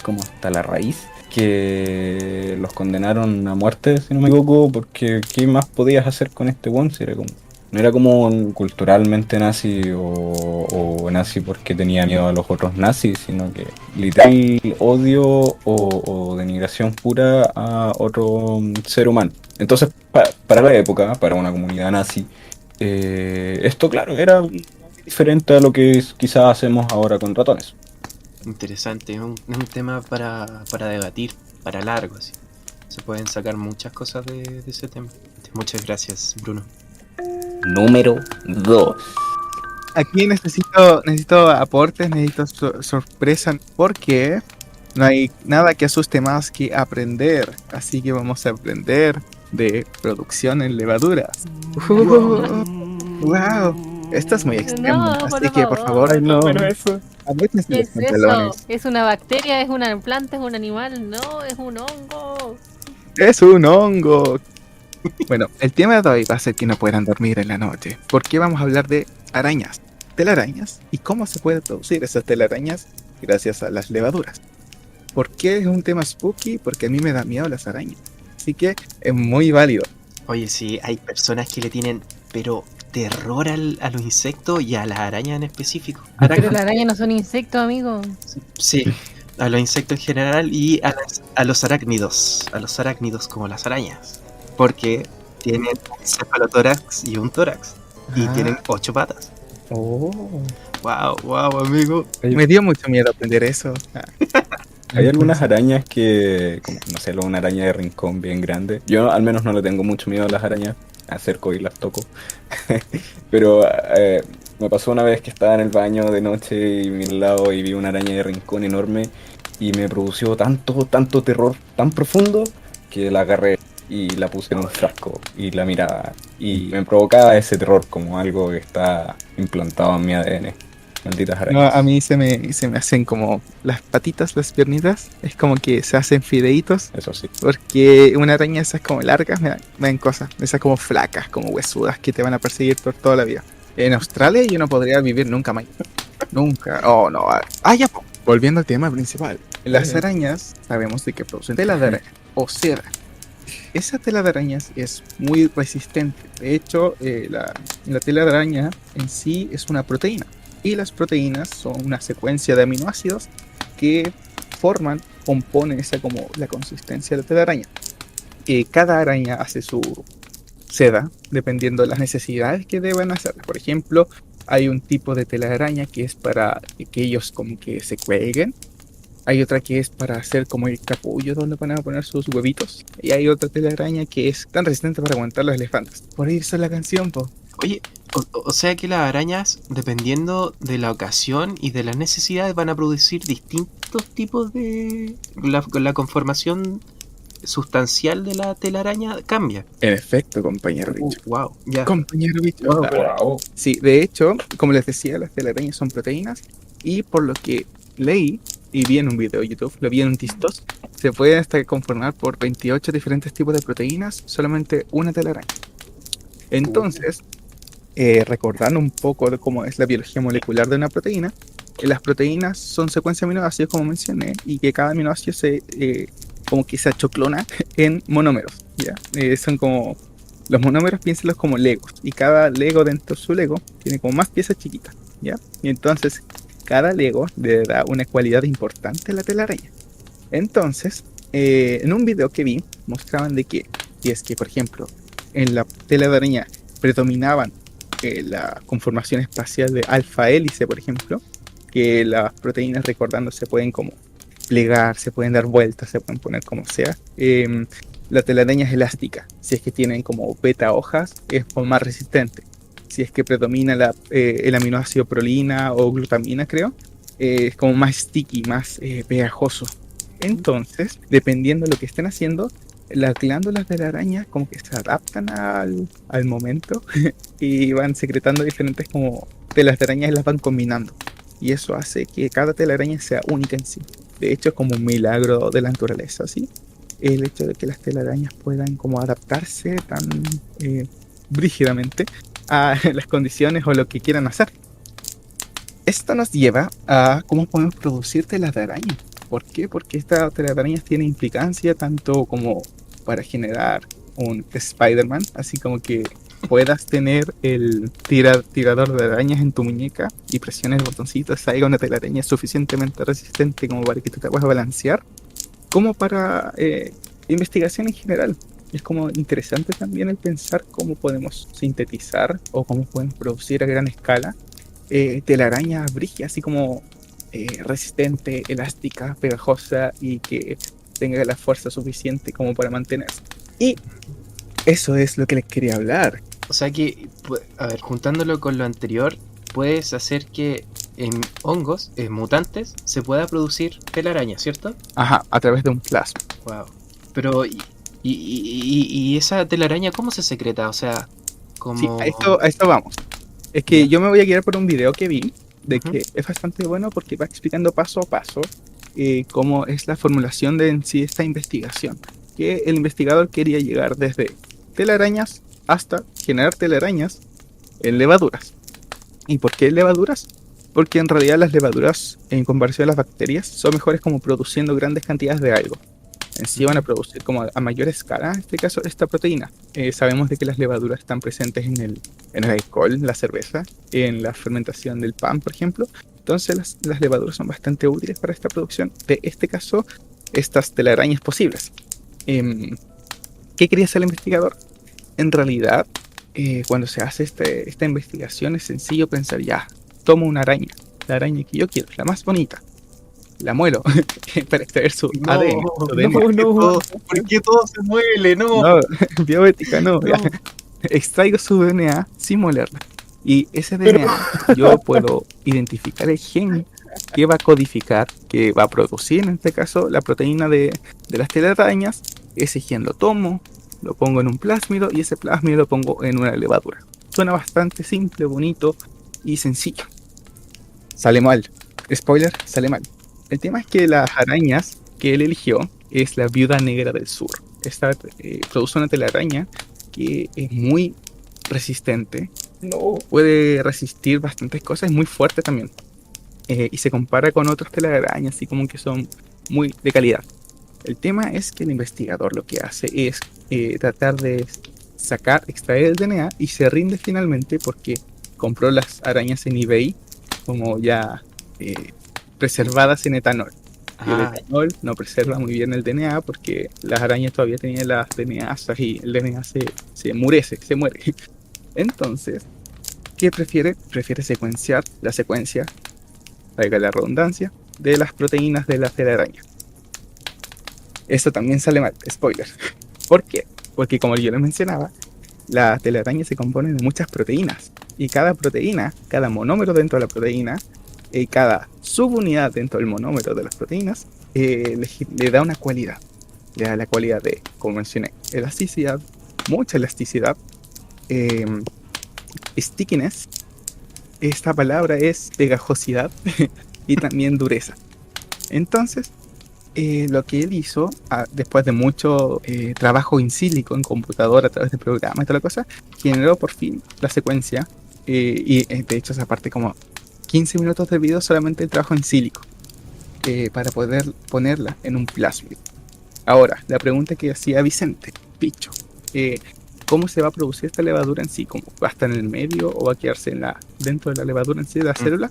como hasta la raíz, que los condenaron a muerte, si no me equivoco, porque ¿qué más podías hacer con este hueón? Si no era como culturalmente nazi o nazi porque tenía miedo a los otros nazis, sino que literal odio o denigración pura a otro ser humano. Entonces, para la época, para una comunidad nazi, esto, claro, era diferente a lo que quizás hacemos ahora con ratones. Interesante, es un tema para debatir, para largo, así. Se pueden sacar muchas cosas de ese tema. Muchas gracias, Bruno. Número 2. Aquí necesito aportes, necesito sorpresa, porque no hay nada que asuste más que aprender. Así que vamos a aprender de producción en levaduras. ¡Wow! Esto es muy extremo, No, así que por favor, Eso. abróchense ¿Qué los es pantalones. eso? ¿Es una bacteria? ¿Es una planta? ¿Es un animal? No, es un hongo. ¡Es un hongo! Bueno, el tema de hoy va a ser que no puedan dormir en la noche, porque vamos a hablar de arañas, telarañas, y cómo se pueden producir esas telarañas gracias a las levaduras. ¿Por qué es un tema spooky? Porque a mí me da miedo las arañas, así que es muy válido. Oye, sí, hay personas que le tienen, pero terror a los insectos y a las arañas en específico. Pero las arañas no son insectos, amigo. Sí, a los insectos en general y a los arácnidos como las arañas, porque tienen un cefalotórax y un tórax y tienen 8 patas. Oh. Wow, amigo. Me dio mucho miedo aprender eso. Hay algunas arañas que, como, no sé, una araña de rincón bien grande. Yo al menos no le tengo mucho miedo a las arañas, acerco y las toco. Pero me pasó una vez que estaba en el baño de noche y miré al lado y vi una araña de rincón enorme y me produjo tanto terror tan profundo que la agarré y la puse en un frasco y la miraba Y me provocaba ese terror como algo que está implantado en mi ADN. Malditas No, arañas. a mí se me hacen como las patitas, las piernitas, es como que se hacen fideitos, Eso sí. porque una araña esas como largas me dan cosas, esas como flacas, como huesudas que te van a perseguir por toda la vida. En Australia yo no podría vivir nunca más. Nunca. Oh, no. Ya, po. Volviendo al tema principal. Las arañas sabemos de que producen tela de araña o seda. Esa tela de arañas es muy resistente. De hecho, la tela de araña en sí es una proteína. Y las proteínas son una secuencia de aminoácidos que componen esa como la consistencia de la tela de araña. Cada araña hace su seda dependiendo de las necesidades que deban hacer. Por ejemplo, hay un tipo de tela de araña que es para que ellos como que se cuelguen. Hay otra que es para hacer como el capullo donde van a poner sus huevitos. Y hay otra telaraña que es tan resistente para aguantar los elefantes. Por eso es la canción, po. Oye, o sea que las arañas, dependiendo de la ocasión y de las necesidades, van a producir distintos tipos de... La conformación sustancial de la telaraña cambia. En efecto, compañero bicho. Wow, ya. Compañero bicho. Wow. Sí, de hecho, como les decía, las telarañas son proteínas. Y por lo que leí y vi en un video de YouTube, lo vi en un TikTok, se puede hasta conformar por 28 diferentes tipos de proteínas, solamente una telaraña. Entonces, recordando un poco de cómo es la biología molecular de una proteína, las proteínas son secuencias de aminoácidos, como mencioné, y que cada aminoácido como que se achoclona en monómeros, ¿ya? Son como, los monómeros, piénsenlos como legos, y cada lego dentro de su lego tiene como más piezas chiquitas, ¿ya? Y entonces, cada lego le da una cualidad importante a la telaraña. Entonces, en un video que vi, mostraban de que, si es que, por ejemplo, en la tela de araña predominaban la conformación espacial de alfa hélice, por ejemplo, que las proteínas, recordando, se pueden como plegar, se pueden dar vueltas, se pueden poner como sea. La telaraña es elástica. Si es que tienen como beta hojas, es más resistente. Si es que predomina el aminoácido prolina o glutamina, creo, es como más sticky, más pegajoso. Entonces, dependiendo de lo que estén haciendo, las glándulas de la araña como que se adaptan al momento y van secretando diferentes como telas de araña y las van combinando. Y eso hace que cada telaraña sea única en sí. De hecho, es como un milagro de la naturaleza, ¿sí? El hecho de que las telarañas puedan como adaptarse tan brígidamente a las condiciones o lo que quieran hacer. Esto nos lleva a cómo podemos producir telas de araña. ¿Por qué? Porque estas telarañas tienen implicancia tanto como para generar un Spider-Man, así como que puedas tener el tirador de arañas en tu muñeca y presiones el botoncito, salga una telaraña suficientemente resistente como para que tú te puedas balancear, como para investigación en general. Es como interesante también el pensar cómo podemos sintetizar o cómo podemos producir a gran escala telaraña brígida, así como resistente, elástica, pegajosa y que tenga la fuerza suficiente como para mantenerse. Y eso es lo que les quería hablar. O sea que, a ver, juntándolo con lo anterior, puedes hacer que en hongos, en mutantes, se pueda producir telaraña, ¿cierto? Ajá, a través de un plasma. Wow. Pero, ¿y esa telaraña cómo se secreta? O sea, como... Sí, a esto vamos. Es que yo me voy a guiar por un video que vi, de Ujú. que es bastante bueno porque va explicando paso a paso cómo es la formulación de en sí esta investigación. Que el investigador quería llegar desde telarañas hasta generar telarañas en levaduras. ¿Y por qué levaduras? Porque en realidad las levaduras, en comparación a las bacterias, son mejores como produciendo grandes cantidades de algo. En sí van a producir como a mayor escala, en este caso, esta proteína. Sabemos de que las levaduras están presentes en el alcohol, la cerveza, en la fermentación del pan, por ejemplo. Entonces las levaduras son bastante útiles para esta producción de este caso, estas telarañas posibles. ¿Qué quería hacer el investigador? En realidad, cuando se hace esta investigación es sencillo pensar, ya, tomo una araña, la araña que yo quiero, la más bonita, la muelo para extraer su ADN. Su DNA. ¿Por qué todo se muele? No. No, bioética, no. No. Ya. Extraigo su DNA sin molerla. Y ese DNA yo puedo identificar el gen que va a codificar, que va a producir en este caso la proteína de las telarañas. Ese gen lo tomo, lo pongo en un plásmido y ese plásmido lo pongo en una levadura. Suena bastante simple, bonito y sencillo. Sale mal. Spoiler, sale mal. El tema es que las arañas que él eligió es la viuda negra del sur. Esta produce una telaraña que es muy resistente. No. Puede resistir bastantes cosas, es muy fuerte también. Y se compara con otras telarañas, así como que son muy de calidad. El tema es que el investigador lo que hace es tratar de extraer el DNA y se rinde finalmente porque compró las arañas en eBay como ya preservadas en etanol. Y el etanol no preserva muy bien el DNA porque las arañas todavía tenían las DNAsas y el DNA se endurece, se muere. Entonces, ¿qué prefiere? Prefiere secuenciar la secuencia, valga la redundancia, de las proteínas de la telaraña. Eso también sale mal, spoiler. ¿Por qué? Porque como yo les mencionaba, la telaraña se compone de muchas proteínas. Y cada proteína, cada monómero dentro de la proteína, cada subunidad dentro del monómero de las proteínas, le da una cualidad. Le da la cualidad de, como mencioné, elasticidad, mucha elasticidad, stickiness. Esta palabra es pegajosidad y también dureza. Entonces, lo que él hizo, después de mucho trabajo in silico en computadora a través de programas y toda la cosa, generó por fin la secuencia. Y de hecho, esa parte como 15 minutos de video solamente el trabajo en sílico para poder ponerla en un plásmido. Ahora, la pregunta que hacía Vicente Picho, ¿cómo se va a producir esta levadura en sí? ¿Cómo va a estar en el medio o va a quedarse dentro de la levadura en sí de la célula?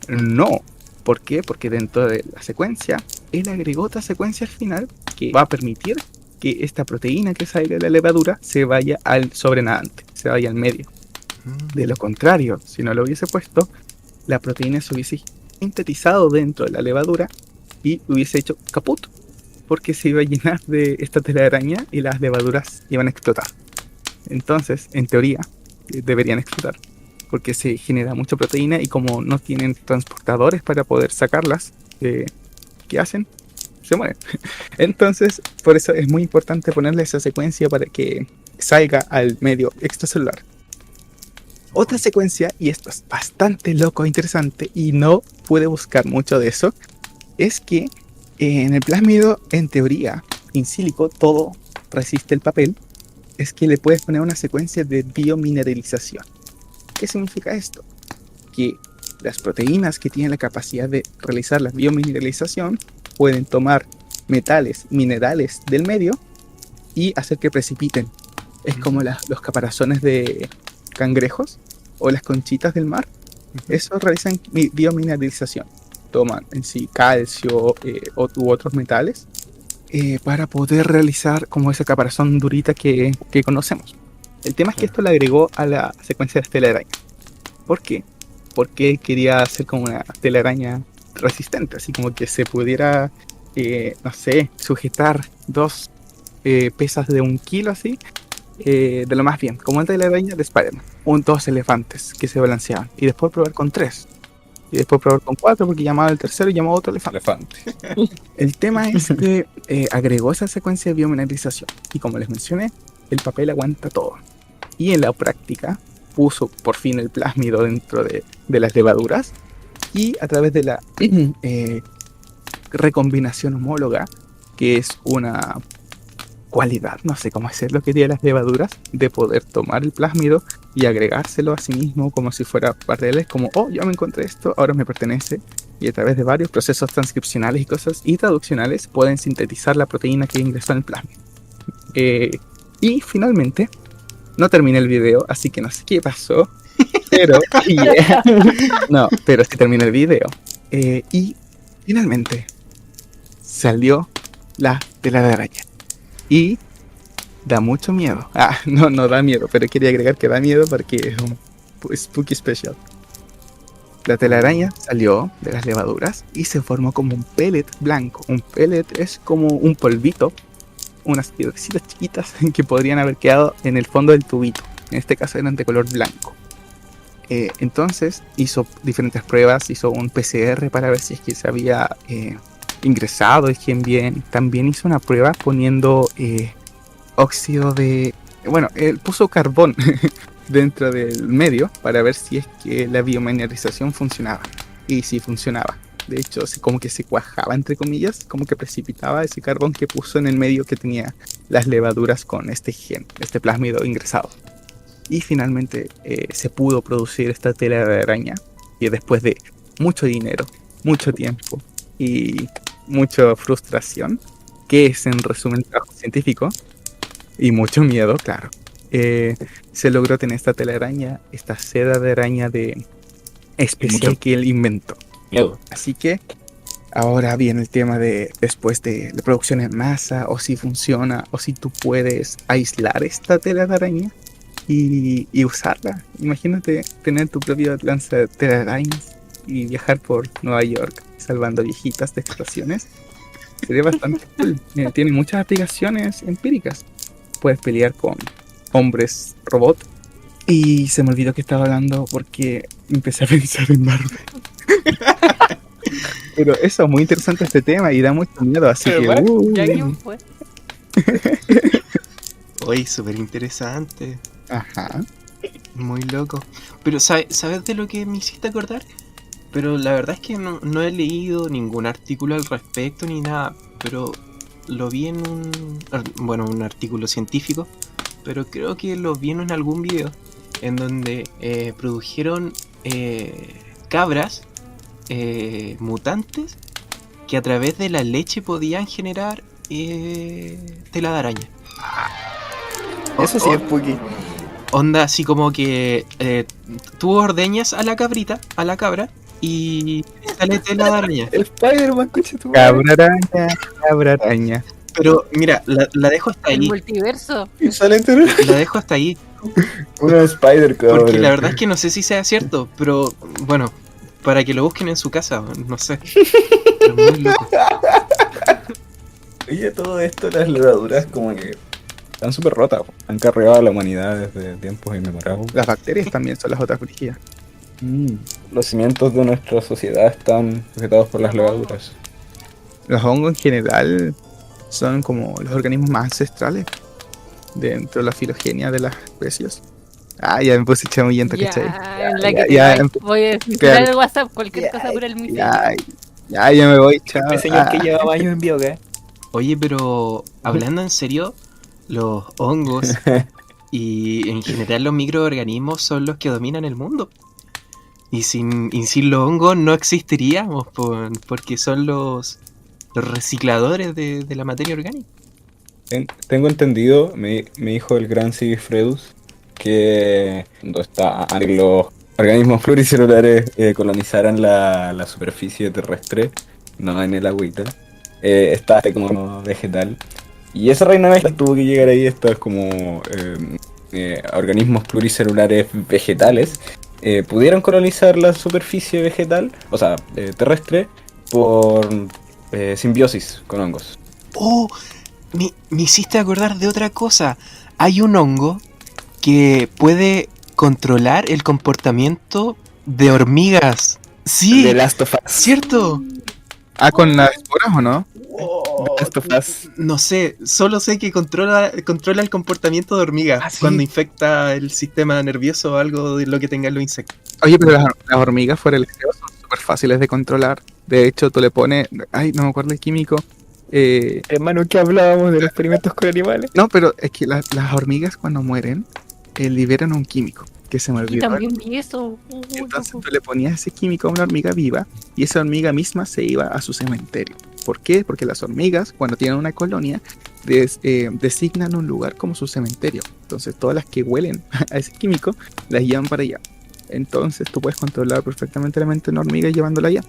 No. ¿Por qué? Porque dentro de la secuencia, él agregó otra secuencia al final que va a permitir que esta proteína que sale de la levadura se vaya al sobrenadante, se vaya al medio. De lo contrario, si no lo hubiese puesto, la proteína se hubiese sintetizado dentro de la levadura y hubiese hecho caput, porque se iba a llenar de esta telaraña y las levaduras iban a explotar. Entonces, en teoría, deberían explotar, porque se genera mucha proteína y como no tienen transportadores para poder sacarlas, ¿qué hacen? Se mueren. Entonces, por eso es muy importante ponerle esa secuencia para que salga al medio extracelular. Otra secuencia, y esto es bastante loco e interesante, y no pude buscar mucho de eso, es que en el plásmido, en teoría, in silico, todo resiste el papel, es que le puedes poner una secuencia de biomineralización. ¿Qué significa esto? Que las proteínas que tienen la capacidad de realizar la biomineralización pueden tomar metales, minerales del medio y hacer que precipiten. Es como los caparazones de cangrejos o las conchitas del mar. Eso realizan biomineralización. Toman en sí calcio u otros metales para poder realizar como esa caparazón durita que conocemos. El tema es que esto le agregó a la secuencia de las telarañas. ¿Por qué? Porque quería hacer como una telaraña resistente, así como que se pudiera, no sé, sujetar 2 pesas de 1 kilo así, de lo más bien, como una telaraña de Spider-Man. 2 elefantes que se balanceaban. Y después probar con 3. Y después probar con 4 porque llamaba el tercero y llamaba otro elefante. El tema es que agregó esa secuencia de biomineralización. Y como les mencioné, el papel aguanta todo. Y en la práctica puso por fin el plásmido dentro de las levaduras. Y a través de la recombinación homóloga, que es una cualidad, no sé cómo hacerlo, que tiene las levaduras, de poder tomar el plásmido y agregárselo a sí mismo como si fuera parte de él. Es como, oh, yo me encontré esto, ahora me pertenece. Y a través de varios procesos transcripcionales y cosas y traduccionales pueden sintetizar la proteína que ingresó en el plásmido. Y finalmente, no terminé el video, así que no sé qué pasó, pero no, pero sí terminé el video. Y finalmente salió la telaraña. Y da mucho miedo. No da miedo, pero quería agregar que da miedo porque es un spooky special. La telaraña salió de las levaduras y se formó como un pellet blanco. Un pellet es como un polvito, unas piedrecitas chiquitas que podrían haber quedado en el fondo del tubito. En este caso eran de color blanco. Entonces hizo diferentes pruebas, hizo un PCR para ver si es que se había ingresado, es quien bien. También hizo una prueba poniendo óxido de... Bueno, él puso carbón dentro del medio para ver si es que la biomineralización funcionaba. Y sí funcionaba. De hecho, como que se cuajaba, entre comillas, como que precipitaba ese carbón que puso en el medio que tenía las levaduras con este gen, este plásmido ingresado. Y finalmente se pudo producir esta tela de araña. Y después de mucho dinero, mucho tiempo y mucha frustración, que es en resumen el trabajo científico, y mucho miedo, claro, se logró tener esta telaraña, esta seda de araña de especial que él inventó. Miedo. Así que ahora viene el tema de después de la producción en masa, o si funciona, o si tú puedes aislar esta tela de araña y usarla. Imagínate tener tu propio lanza de telarañas y viajar por Nueva York salvando viejitas de explosiones. Sería bastante cool. Tiene muchas aplicaciones empíricas. Puedes pelear con hombres robot. Y se me olvidó que estaba hablando porque empecé a pensar en Marvel. Pero eso, muy interesante este tema y da mucho miedo, así que... ¿Ya quién fue? Oye, súper interesante. Ajá. Muy loco. Pero ¿sabes de lo que me hiciste acordar? Pero la verdad es que no he leído ningún artículo al respecto ni nada. Pero lo vi en un artículo científico. Pero creo que lo vi en algún video en donde produjeron cabras mutantes que a través de la leche podían generar tela de araña. Eso sí es Puki. Onda así como que tú ordeñas a la cabra y sale tela de araña. El Spider-Man, coche tu Cabra araña. Pero mira, la dejo hasta El ahí. multiverso. Y sale entero. La dejo hasta ahí. Una Spider, cabrón. Porque la verdad es que no sé si sea cierto. Pero bueno, para que lo busquen en su casa, no sé. Pero muy loco. Oye, todo esto, las levaduras como que están súper rotas. Han cargado a la humanidad desde tiempos inmemorables. Las bacterias también son las otras brígidas. Los cimientos de nuestra sociedad están sujetados por las levaduras. Los hongos en general son como los organismos más ancestrales dentro de la filogenia de las especies. Ah, ya me puse chamuyento, ¿cachai? Ya, en la que ya, voy a decir claro. el WhatsApp, cualquier cosa por el muy Ya me voy, chao. El señor que llevaba años en bioga. Oye, pero hablando en serio, los hongos y en general los microorganismos son los que dominan el mundo. Y sin los hongos no existiríamos, porque son los recicladores de la materia orgánica. Tengo entendido, me dijo el gran Sigifredus, que cuando los organismos pluricelulares colonizaran la superficie terrestre, no en el agüita, está como vegetal. Y esa reina vez tuvo que llegar ahí, estos como organismos pluricelulares vegetales, pudieron colonizar la superficie vegetal, o sea, terrestre, por simbiosis con hongos. Oh, me hiciste acordar de otra cosa. Hay un hongo que puede controlar el comportamiento de hormigas. Sí, The Last of Us. ¿cierto? Ah, ¿con las esporas o no? The Last of Us. No sé, solo sé que controla el comportamiento de hormigas Ah, ¿sí? cuando infecta el sistema nervioso o algo de lo que tengan los insectos. Oye, pero las hormigas fuera del deseo son súper fáciles de controlar. De hecho, tú le pones... Ay, no me acuerdo el químico. Hermano, que hablábamos de los experimentos con animales. No, pero es que las hormigas cuando mueren liberan un químico que se me Yo olvidó. también vi eso. Entonces tú le ponías ese químico a una hormiga viva y esa hormiga misma se iba a su cementerio. ¿Por qué? Porque las hormigas, cuando tienen una colonia, designan un lugar como su cementerio. Entonces todas las que huelen a ese químico las llevan para allá. Entonces tú puedes controlar perfectamente la mente de una hormiga llevándola allá.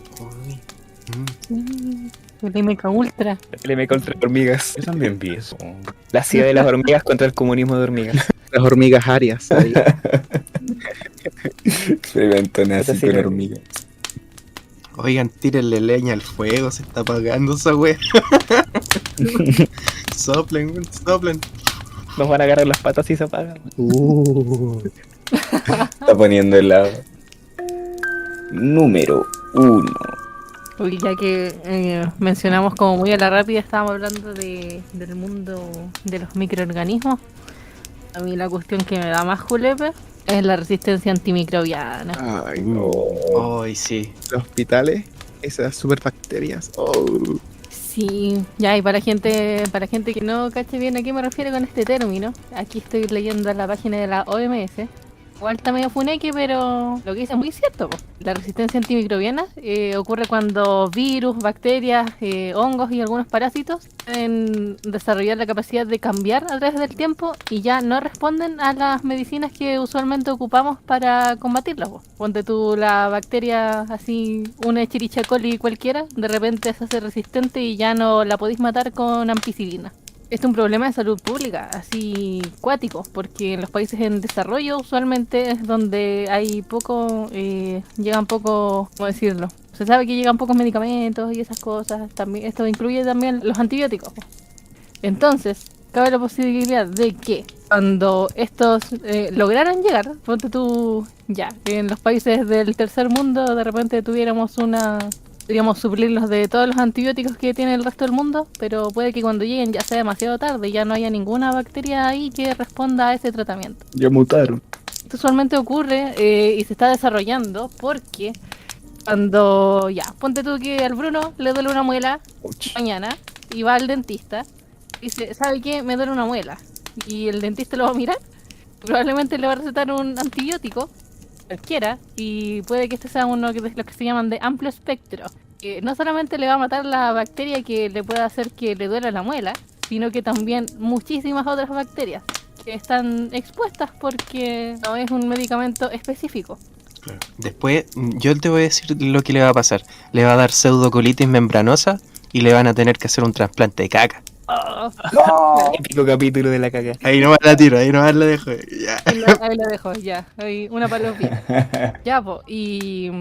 El MK Ultra. El M contra hormigas. Yo también vi eso. La ciudad de las hormigas contra el comunismo de hormigas. Las hormigas arias. Ahí. Experimento nazi Esa sí con la vi. hormigas. Oigan, tírenle leña al fuego, se está apagando esa wea. Soplen, weón, soplen. Nos van a agarrar las patas y se apagan. Está poniendo helado. Número 1. Uy, ya que mencionamos como muy a la rápida, estábamos hablando del mundo de los microorganismos. A mí la cuestión que me da más julepe es la resistencia antimicrobiana. Ay, no. Ay, sí. Los hospitales, esas superbacterias. Oh. Sí, ya, y para gente que no cache bien a qué me refiero con este término, aquí estoy leyendo la página de la OMS. Igual está medio funeque, pero lo que dice es muy cierto, po. La resistencia antimicrobiana ocurre cuando virus, bacterias, hongos y algunos parásitos pueden desarrollar la capacidad de cambiar a través del tiempo y ya no responden a las medicinas que usualmente ocupamos para combatirlas, po. Ponte tú la bacteria así, una Escherichia coli cualquiera, de repente se hace resistente y ya no la podéis matar con ampicilina. Esto es un problema de salud pública, así cuático, porque en los países en desarrollo usualmente es donde hay llegan poco, ¿cómo decirlo? Se sabe que llegan pocos medicamentos y esas cosas. También esto incluye también los antibióticos. Entonces, cabe la posibilidad de que cuando estos lograran llegar, ponte tú ya, que en los países del tercer mundo de repente podríamos suplirlos de todos los antibióticos que tiene el resto del mundo, pero puede que cuando lleguen ya sea demasiado tarde, ya no haya ninguna bacteria ahí que responda a ese tratamiento. Ya mutaron. Esto usualmente ocurre y se está desarrollando porque cuando, ya, ponte tú que al Bruno le duele una muela mañana y va al dentista y dice, ¿sabe qué? Me duele una muela. Y el dentista lo va a mirar, probablemente le va a recetar un antibiótico cualquiera, y puede que este sea uno de los que se llaman de amplio espectro, que no solamente le va a matar la bacteria que le pueda hacer que le duela la muela, sino que también muchísimas otras bacterias que están expuestas porque no es un medicamento específico. Claro. Después, yo te voy a decir lo que le va a pasar. Le va a dar pseudocolitis membranosa y le van a tener que hacer un trasplante de caca. Típico capítulo de la caga. Ahí nomás la tiro, ahí nomás la dejo. Ya. Ahí lo dejo, ya. Ahí, una palomita. Ya, po. Y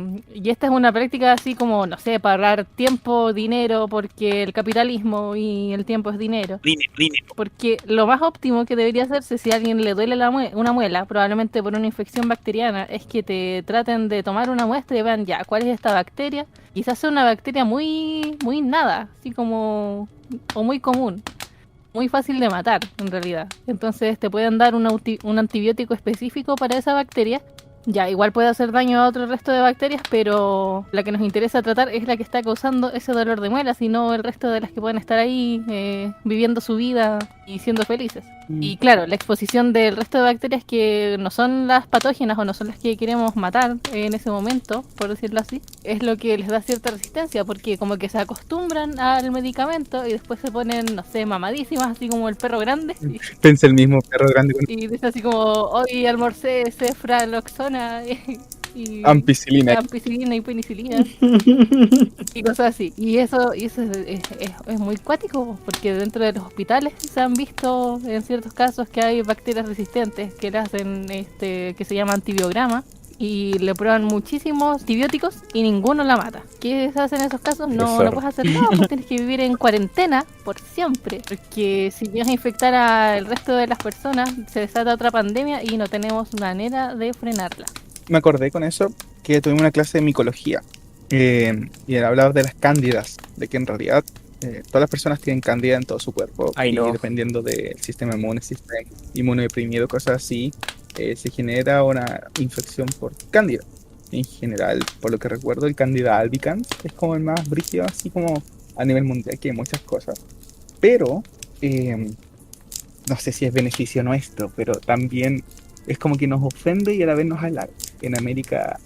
esta es una práctica así como, no sé, para ahorrar tiempo, dinero, porque el capitalismo y el tiempo es dinero. Dinero. Porque lo más óptimo que debería hacerse si a alguien le duele una muela, probablemente por una infección bacteriana, es que te traten de tomar una muestra y vean ya cuál es esta bacteria. Quizás sea una bacteria muy nada, así como, o muy común, muy fácil de matar en realidad. Entonces te pueden dar un antibiótico específico para esa bacteria. Ya, igual puede hacer daño a otro resto de bacterias, pero la que nos interesa tratar es la que está causando ese dolor de muelas y no el resto de las que pueden estar ahí viviendo su vida y siendo felices. Y claro, la exposición del resto de bacterias que no son las patógenas o no son las que queremos matar en ese momento, por decirlo así, es lo que les da cierta resistencia, porque como que se acostumbran al medicamento y después se ponen, no sé, mamadísimas, así como el perro grande. Pensé el mismo perro grande con Y dice así como, hoy almorcé cefraloxona y ampicilina. ampicilina y penicilina y cosas así. Y eso es muy cuático, porque dentro de los hospitales se han visto en ciertos casos que hay bacterias resistentes que le hacen que se llama antibiograma y le prueban muchísimos antibióticos y ninguno la mata. ¿Qué se hace en esos casos? No puedes hacer nada, pues tienes que vivir en cuarentena por siempre, porque si llegas a infectar al resto de las personas se desata otra pandemia y no tenemos manera de frenarla. Me acordé con eso que tuvimos una clase de micología y hablaba de las cándidas, de que en realidad todas las personas tienen cándida en todo su cuerpo. Ay, y no. dependiendo del sistema inmune, sistema inmunodeprimido, cosas así, se genera una infección por cándida. En general, por lo que recuerdo, el cándida albicans es como el más brígido, así como a nivel mundial, que hay muchas cosas. Pero, no sé si es beneficio nuestro, pero también es como que nos ofende y a la vez nos halaga. En América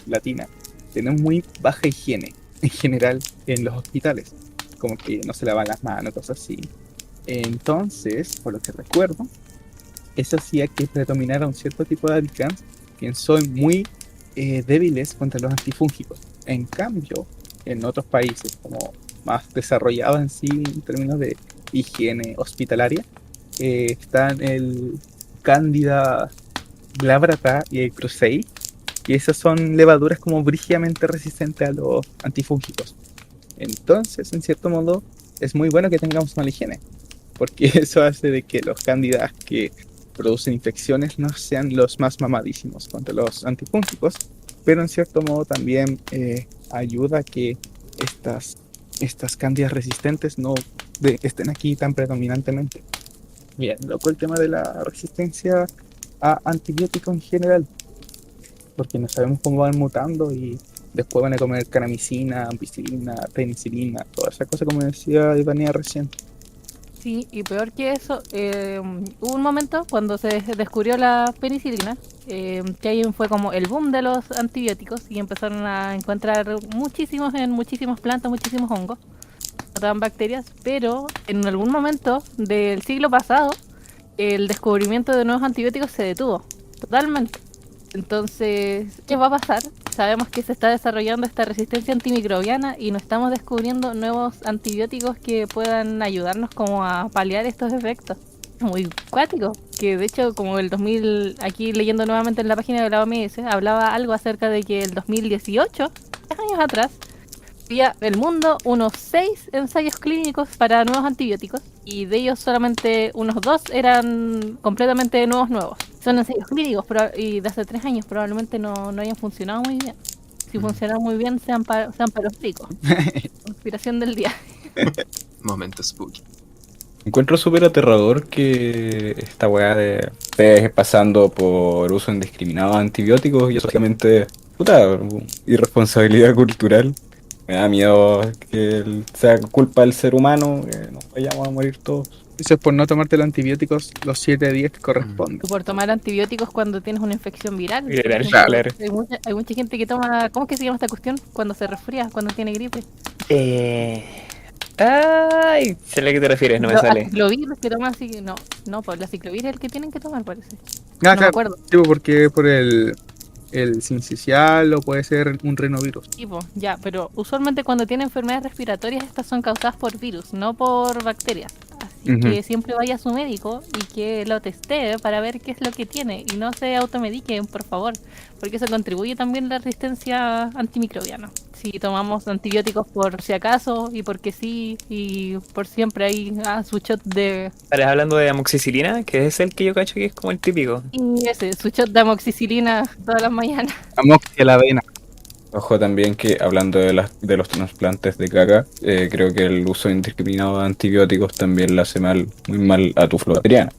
Latina tenemos muy baja higiene en general en los hospitales, como que no se lavan las manos, cosas así. Entonces, por lo que recuerdo, eso hacía que predominara un cierto tipo de albicans que son muy débiles contra los antifúngicos. En cambio, en otros países como más desarrollados en sí en términos de higiene hospitalaria, están el Candida glabrata y el Crusei, y esas son levaduras como brígidamente resistentes a los antifúngicos. Entonces, en cierto modo, es muy bueno que tengamos mala higiene, porque eso hace de que los cándidas que producen infecciones no sean los más mamadísimos contra los antifúngicos, pero en cierto modo también ayuda a que estas cándidas resistentes no estén aquí tan predominantemente. Bien, loco el tema de la resistencia a antibióticos en general, porque no sabemos cómo van mutando y después van a comer caramicina, ampicilina, penicilina, toda esa cosa como decía Ivanía recién. Sí, y peor que eso, hubo un momento cuando se descubrió la penicilina, que ahí fue como el boom de los antibióticos y empezaron a encontrar muchísimos en muchísimas plantas, muchísimos hongos, mataban bacterias, pero en algún momento del siglo pasado el descubrimiento de nuevos antibióticos se detuvo totalmente. Entonces, ¿qué va a pasar? Sabemos que se está desarrollando esta resistencia antimicrobiana y no estamos descubriendo nuevos antibióticos que puedan ayudarnos como a paliar estos efectos. Muy cuático, que de hecho como el 2000, aquí leyendo nuevamente en la página de la OMS, hablaba algo acerca de que el 2018, 3 años atrás, había en el mundo unos 6 ensayos clínicos para nuevos antibióticos y de ellos solamente unos 2 eran completamente nuevos. Son ensayos clínicos y de hace 3 años probablemente no hayan funcionado muy bien. Si funcionan muy bien, sean para los ricos. Inspiración del día. Momento spooky. Encuentro súper aterrador que esta weá de estés pasando por uso indiscriminado de antibióticos y eso básicamente, puta, irresponsabilidad cultural. Me da miedo que sea culpa del ser humano, que nos vayamos a morir todos. Eso es por no tomarte los antibióticos los 7 días que corresponden. Por tomar antibióticos cuando tienes una infección viral. Viral, Claro. claro. Hay mucha gente que toma, ¿cómo es que se llama esta cuestión? Cuando se resfría, cuando tiene gripe. Ay, sé a la que te refieres, no me sale. Ciclovir que toman así, no, pues la ciclovir es el que tienen que tomar, parece. Ah, No me claro, acuerdo. sí, porque por el sincicial o puede ser un rinovirus. Tipo, ya, pero usualmente cuando tiene enfermedades respiratorias estas son causadas por virus, no por bacterias. Así Ujú. que siempre vaya a su médico y que lo testee para ver qué es lo que tiene y no se automediquen, por favor, porque eso contribuye también a la resistencia antimicrobiana. Si tomamos antibióticos por si acaso y porque sí y por siempre ahí su shot de Estás hablando de amoxicilina, que es el que yo cacho que es como el típico. y ese, su shot de amoxicilina todas las mañanas. Amoxia la avena. Ojo también que hablando de los trasplantes de caca, creo que el uso indiscriminado de antibióticos también le hace muy mal a tu flora bacteriana,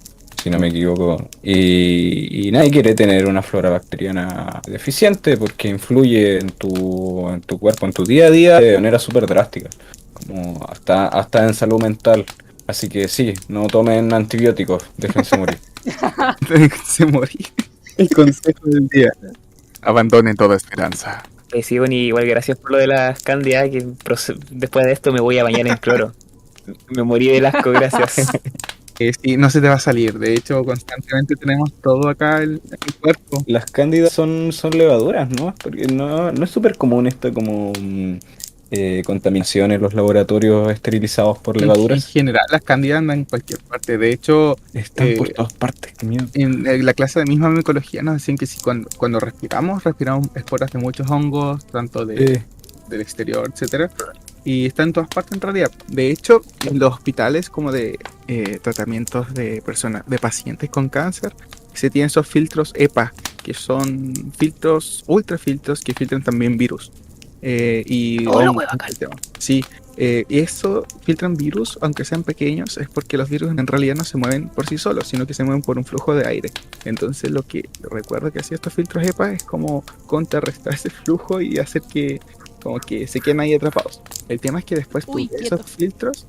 si no me equivoco. Y nadie quiere tener una flora bacteriana deficiente porque influye en tu cuerpo, en tu día a día de manera súper drástica, como hasta en salud mental. Así que sí, no tomen antibióticos, déjense morir. Se morí. El consejo del día. Abandonen toda esperanza. Sí, bueno, y igual gracias por lo de las cándidas, que después de esto me voy a bañar en cloro. Me morí de asco, gracias. Sí, no se te va a salir. De hecho, constantemente tenemos todo acá en el cuerpo. Las cándidas son levaduras, ¿no? Porque no es súper común esto como contaminación en los laboratorios esterilizados por En levaduras. general, las cándidas andan en cualquier parte. De hecho, Están por todas partes, qué miedo. en la clase de misma micología nos decían que si cuando respiramos esporas de muchos hongos, tanto del exterior, etcétera, y está en todas partes en realidad. De hecho, en los hospitales como de tratamientos de personas, de pacientes con cáncer, se tienen esos filtros EPA, que son filtros, ultrafiltros que filtran también virus. Y sí, y eso filtran virus, aunque sean pequeños, es porque los virus en realidad no se mueven por sí solos, sino que se mueven por un flujo de aire. Entonces lo que recuerdo que hacía estos filtros EPA es como contrarrestar ese flujo y hacer que como que se queden ahí atrapados. El tema es que después Uy, tuve quieto. esos filtros,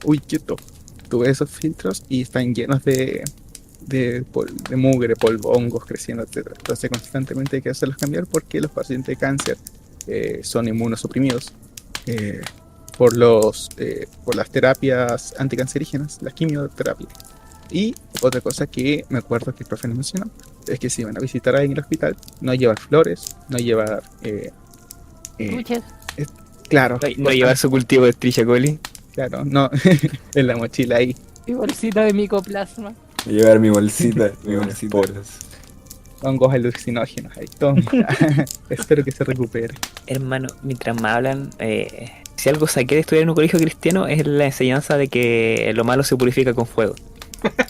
tuve esos filtros y están llenos de mugre, polvo, hongos creciendo, etcétera. Entonces constantemente hay que hacerlos cambiar porque los pacientes de cáncer son inmunosuprimidos por las terapias anticancerígenas, la quimioterapia. Y otra cosa que me acuerdo que el profe nos mencionó es que si van a visitar a alguien en el hospital, no llevar flores, no llevar Escuches. claro, No llevar su cultivo de Escherichia coli. claro, no en la mochila ahí. Mi bolsita de micoplasma. Voy a llevar mi bolsita, poras. Hongos alucinógenos ahí, toma. Espero que se recupere. Hermano, mientras me hablan, si algo saqué de estudiar en un colegio cristiano es la enseñanza de que lo malo se purifica con fuego.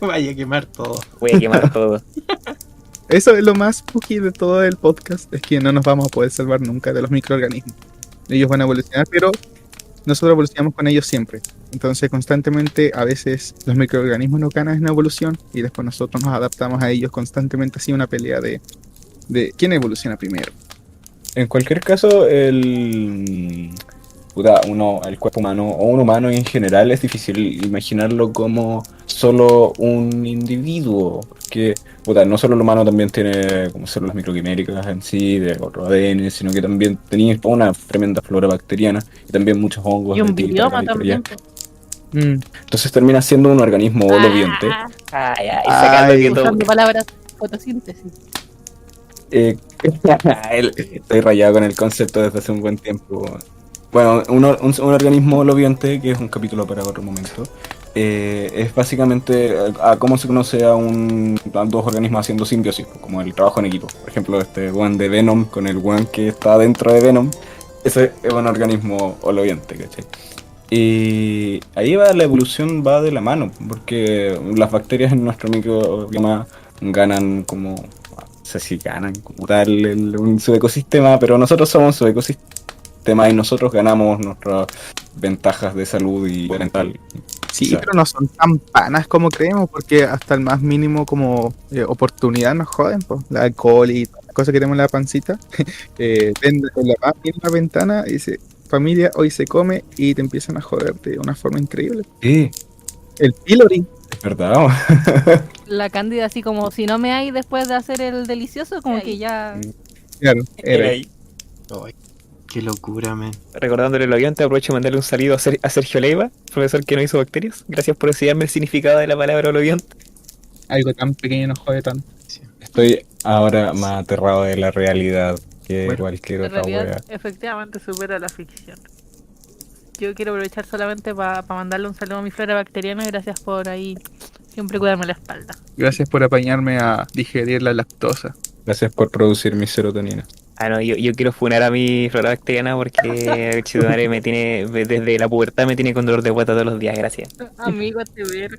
Vaya a quemar todo. Voy a quemar todo. Eso es lo más spooky de todo el podcast, es que no nos vamos a poder salvar nunca de los microorganismos. Ellos van a evolucionar, pero nosotros evolucionamos con ellos siempre. Entonces constantemente a veces los microorganismos no ganan en evolución y después nosotros nos adaptamos a ellos constantemente, así una pelea de quién evoluciona primero. En cualquier caso, el cuerpo humano o un humano en general es difícil imaginarlo como solo un individuo, porque no solo el humano también tiene como células microquiméricas en sí, de otro ADN, sino que también tenía una tremenda flora bacteriana y también muchos hongos. Y un de bioma por allá. también. Entonces termina siendo un organismo holoviente. Ay, sacando que todo. Usando palabras fotosíntesis. Estoy rayado con el concepto desde hace un buen tiempo. Bueno, un organismo holoviente, que es un capítulo para otro momento, es básicamente a cómo se conoce a dos organismos haciendo simbiosis, como el trabajo en equipo. Por ejemplo, este one de Venom con el one que está dentro de Venom, ese es un organismo holoviente, ¿cachai? Y ahí la evolución va de la mano, porque las bacterias en nuestro microbioma ganan como, no sé si ganan como tal su ecosistema, pero nosotros somos su ecosistema y nosotros ganamos nuestras ventajas de salud y mental. Sí, O sea, pero no son tan panas como creemos, porque hasta el más mínimo como oportunidad nos joden, pues, el alcohol y todas las cosas que tenemos en la pancita, ven en la más mínima ventana y dice, familia, hoy se come, y te empiezan a joder de una forma increíble. sí, El pylori, es verdad. La cándida así como si no me hay después de hacer el delicioso, como que ya... claro, era. Ahí. Ay, qué locura, men. Recordándole lo oyente, aprovecho de mandarle un saludo a Sergio Leiva, profesor que no hizo bacterias. Gracias por enseñarme el significado de la palabra holoviante. Algo tan pequeño nos jode tanto. Estoy ahora más aterrado de la realidad que Bueno, cualquier En otra realidad, wea. efectivamente supera la ficción. Yo quiero aprovechar solamente para mandarle un saludo a mi flora bacteriana. Gracias por ahí siempre cuidarme la espalda. Gracias por apañarme a digerir la lactosa. Gracias por producir mi serotonina. Ah, no, yo quiero funar a mi flora bacteriana porque el chidomare me tiene, desde la pubertad me tiene con dolor de guata todos los días, gracias. Amigo, te ver.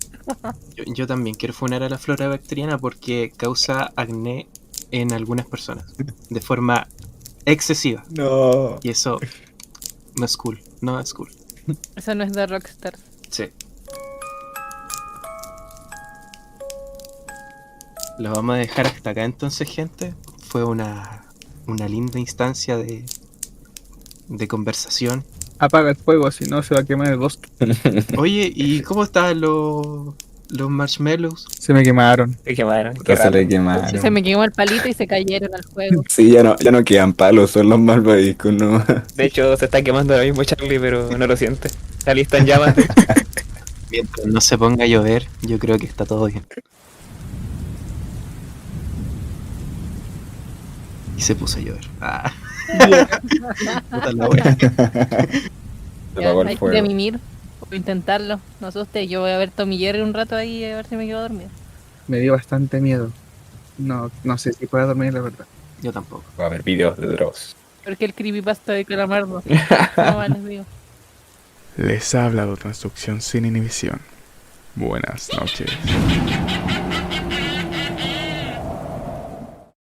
Yo también quiero funar a la flora bacteriana porque causa acné en algunas personas de forma excesiva. No. Y eso no es cool. No es cool. Eso no es de Rockstar. Sí. Lo vamos a dejar hasta acá entonces, gente. Fue una linda instancia de conversación. Apaga el fuego, si no se va a quemar el bosque. Oye, ¿y cómo están los marshmallows? Se me quemaron. Se quemaron. Puta, se le quemaron. Se me quemó el palito y se cayeron al juego. Sí, ya no quedan palos, son los malvaviscos, ¿no? De hecho, se está quemando ahora mismo Charlie, pero no lo siente. Charlie está en llamas. Mientras no se ponga a llover, yo creo que está todo bien. Y se puso a llover. Ah. Puta la wea. Se Ya, apagó el hay que fuego. mimir o intentarlo. No asuste, yo voy a ver Tom y Jerry un rato ahí a ver si me quedo dormido. Me dio bastante miedo. No sé si pueda dormir, la verdad. Yo tampoco. Va a haber videos de Dross. Porque el creepypasta de Calamardo. No más les digo. Les ha hablado Transducción sin inhibición. Buenas noches.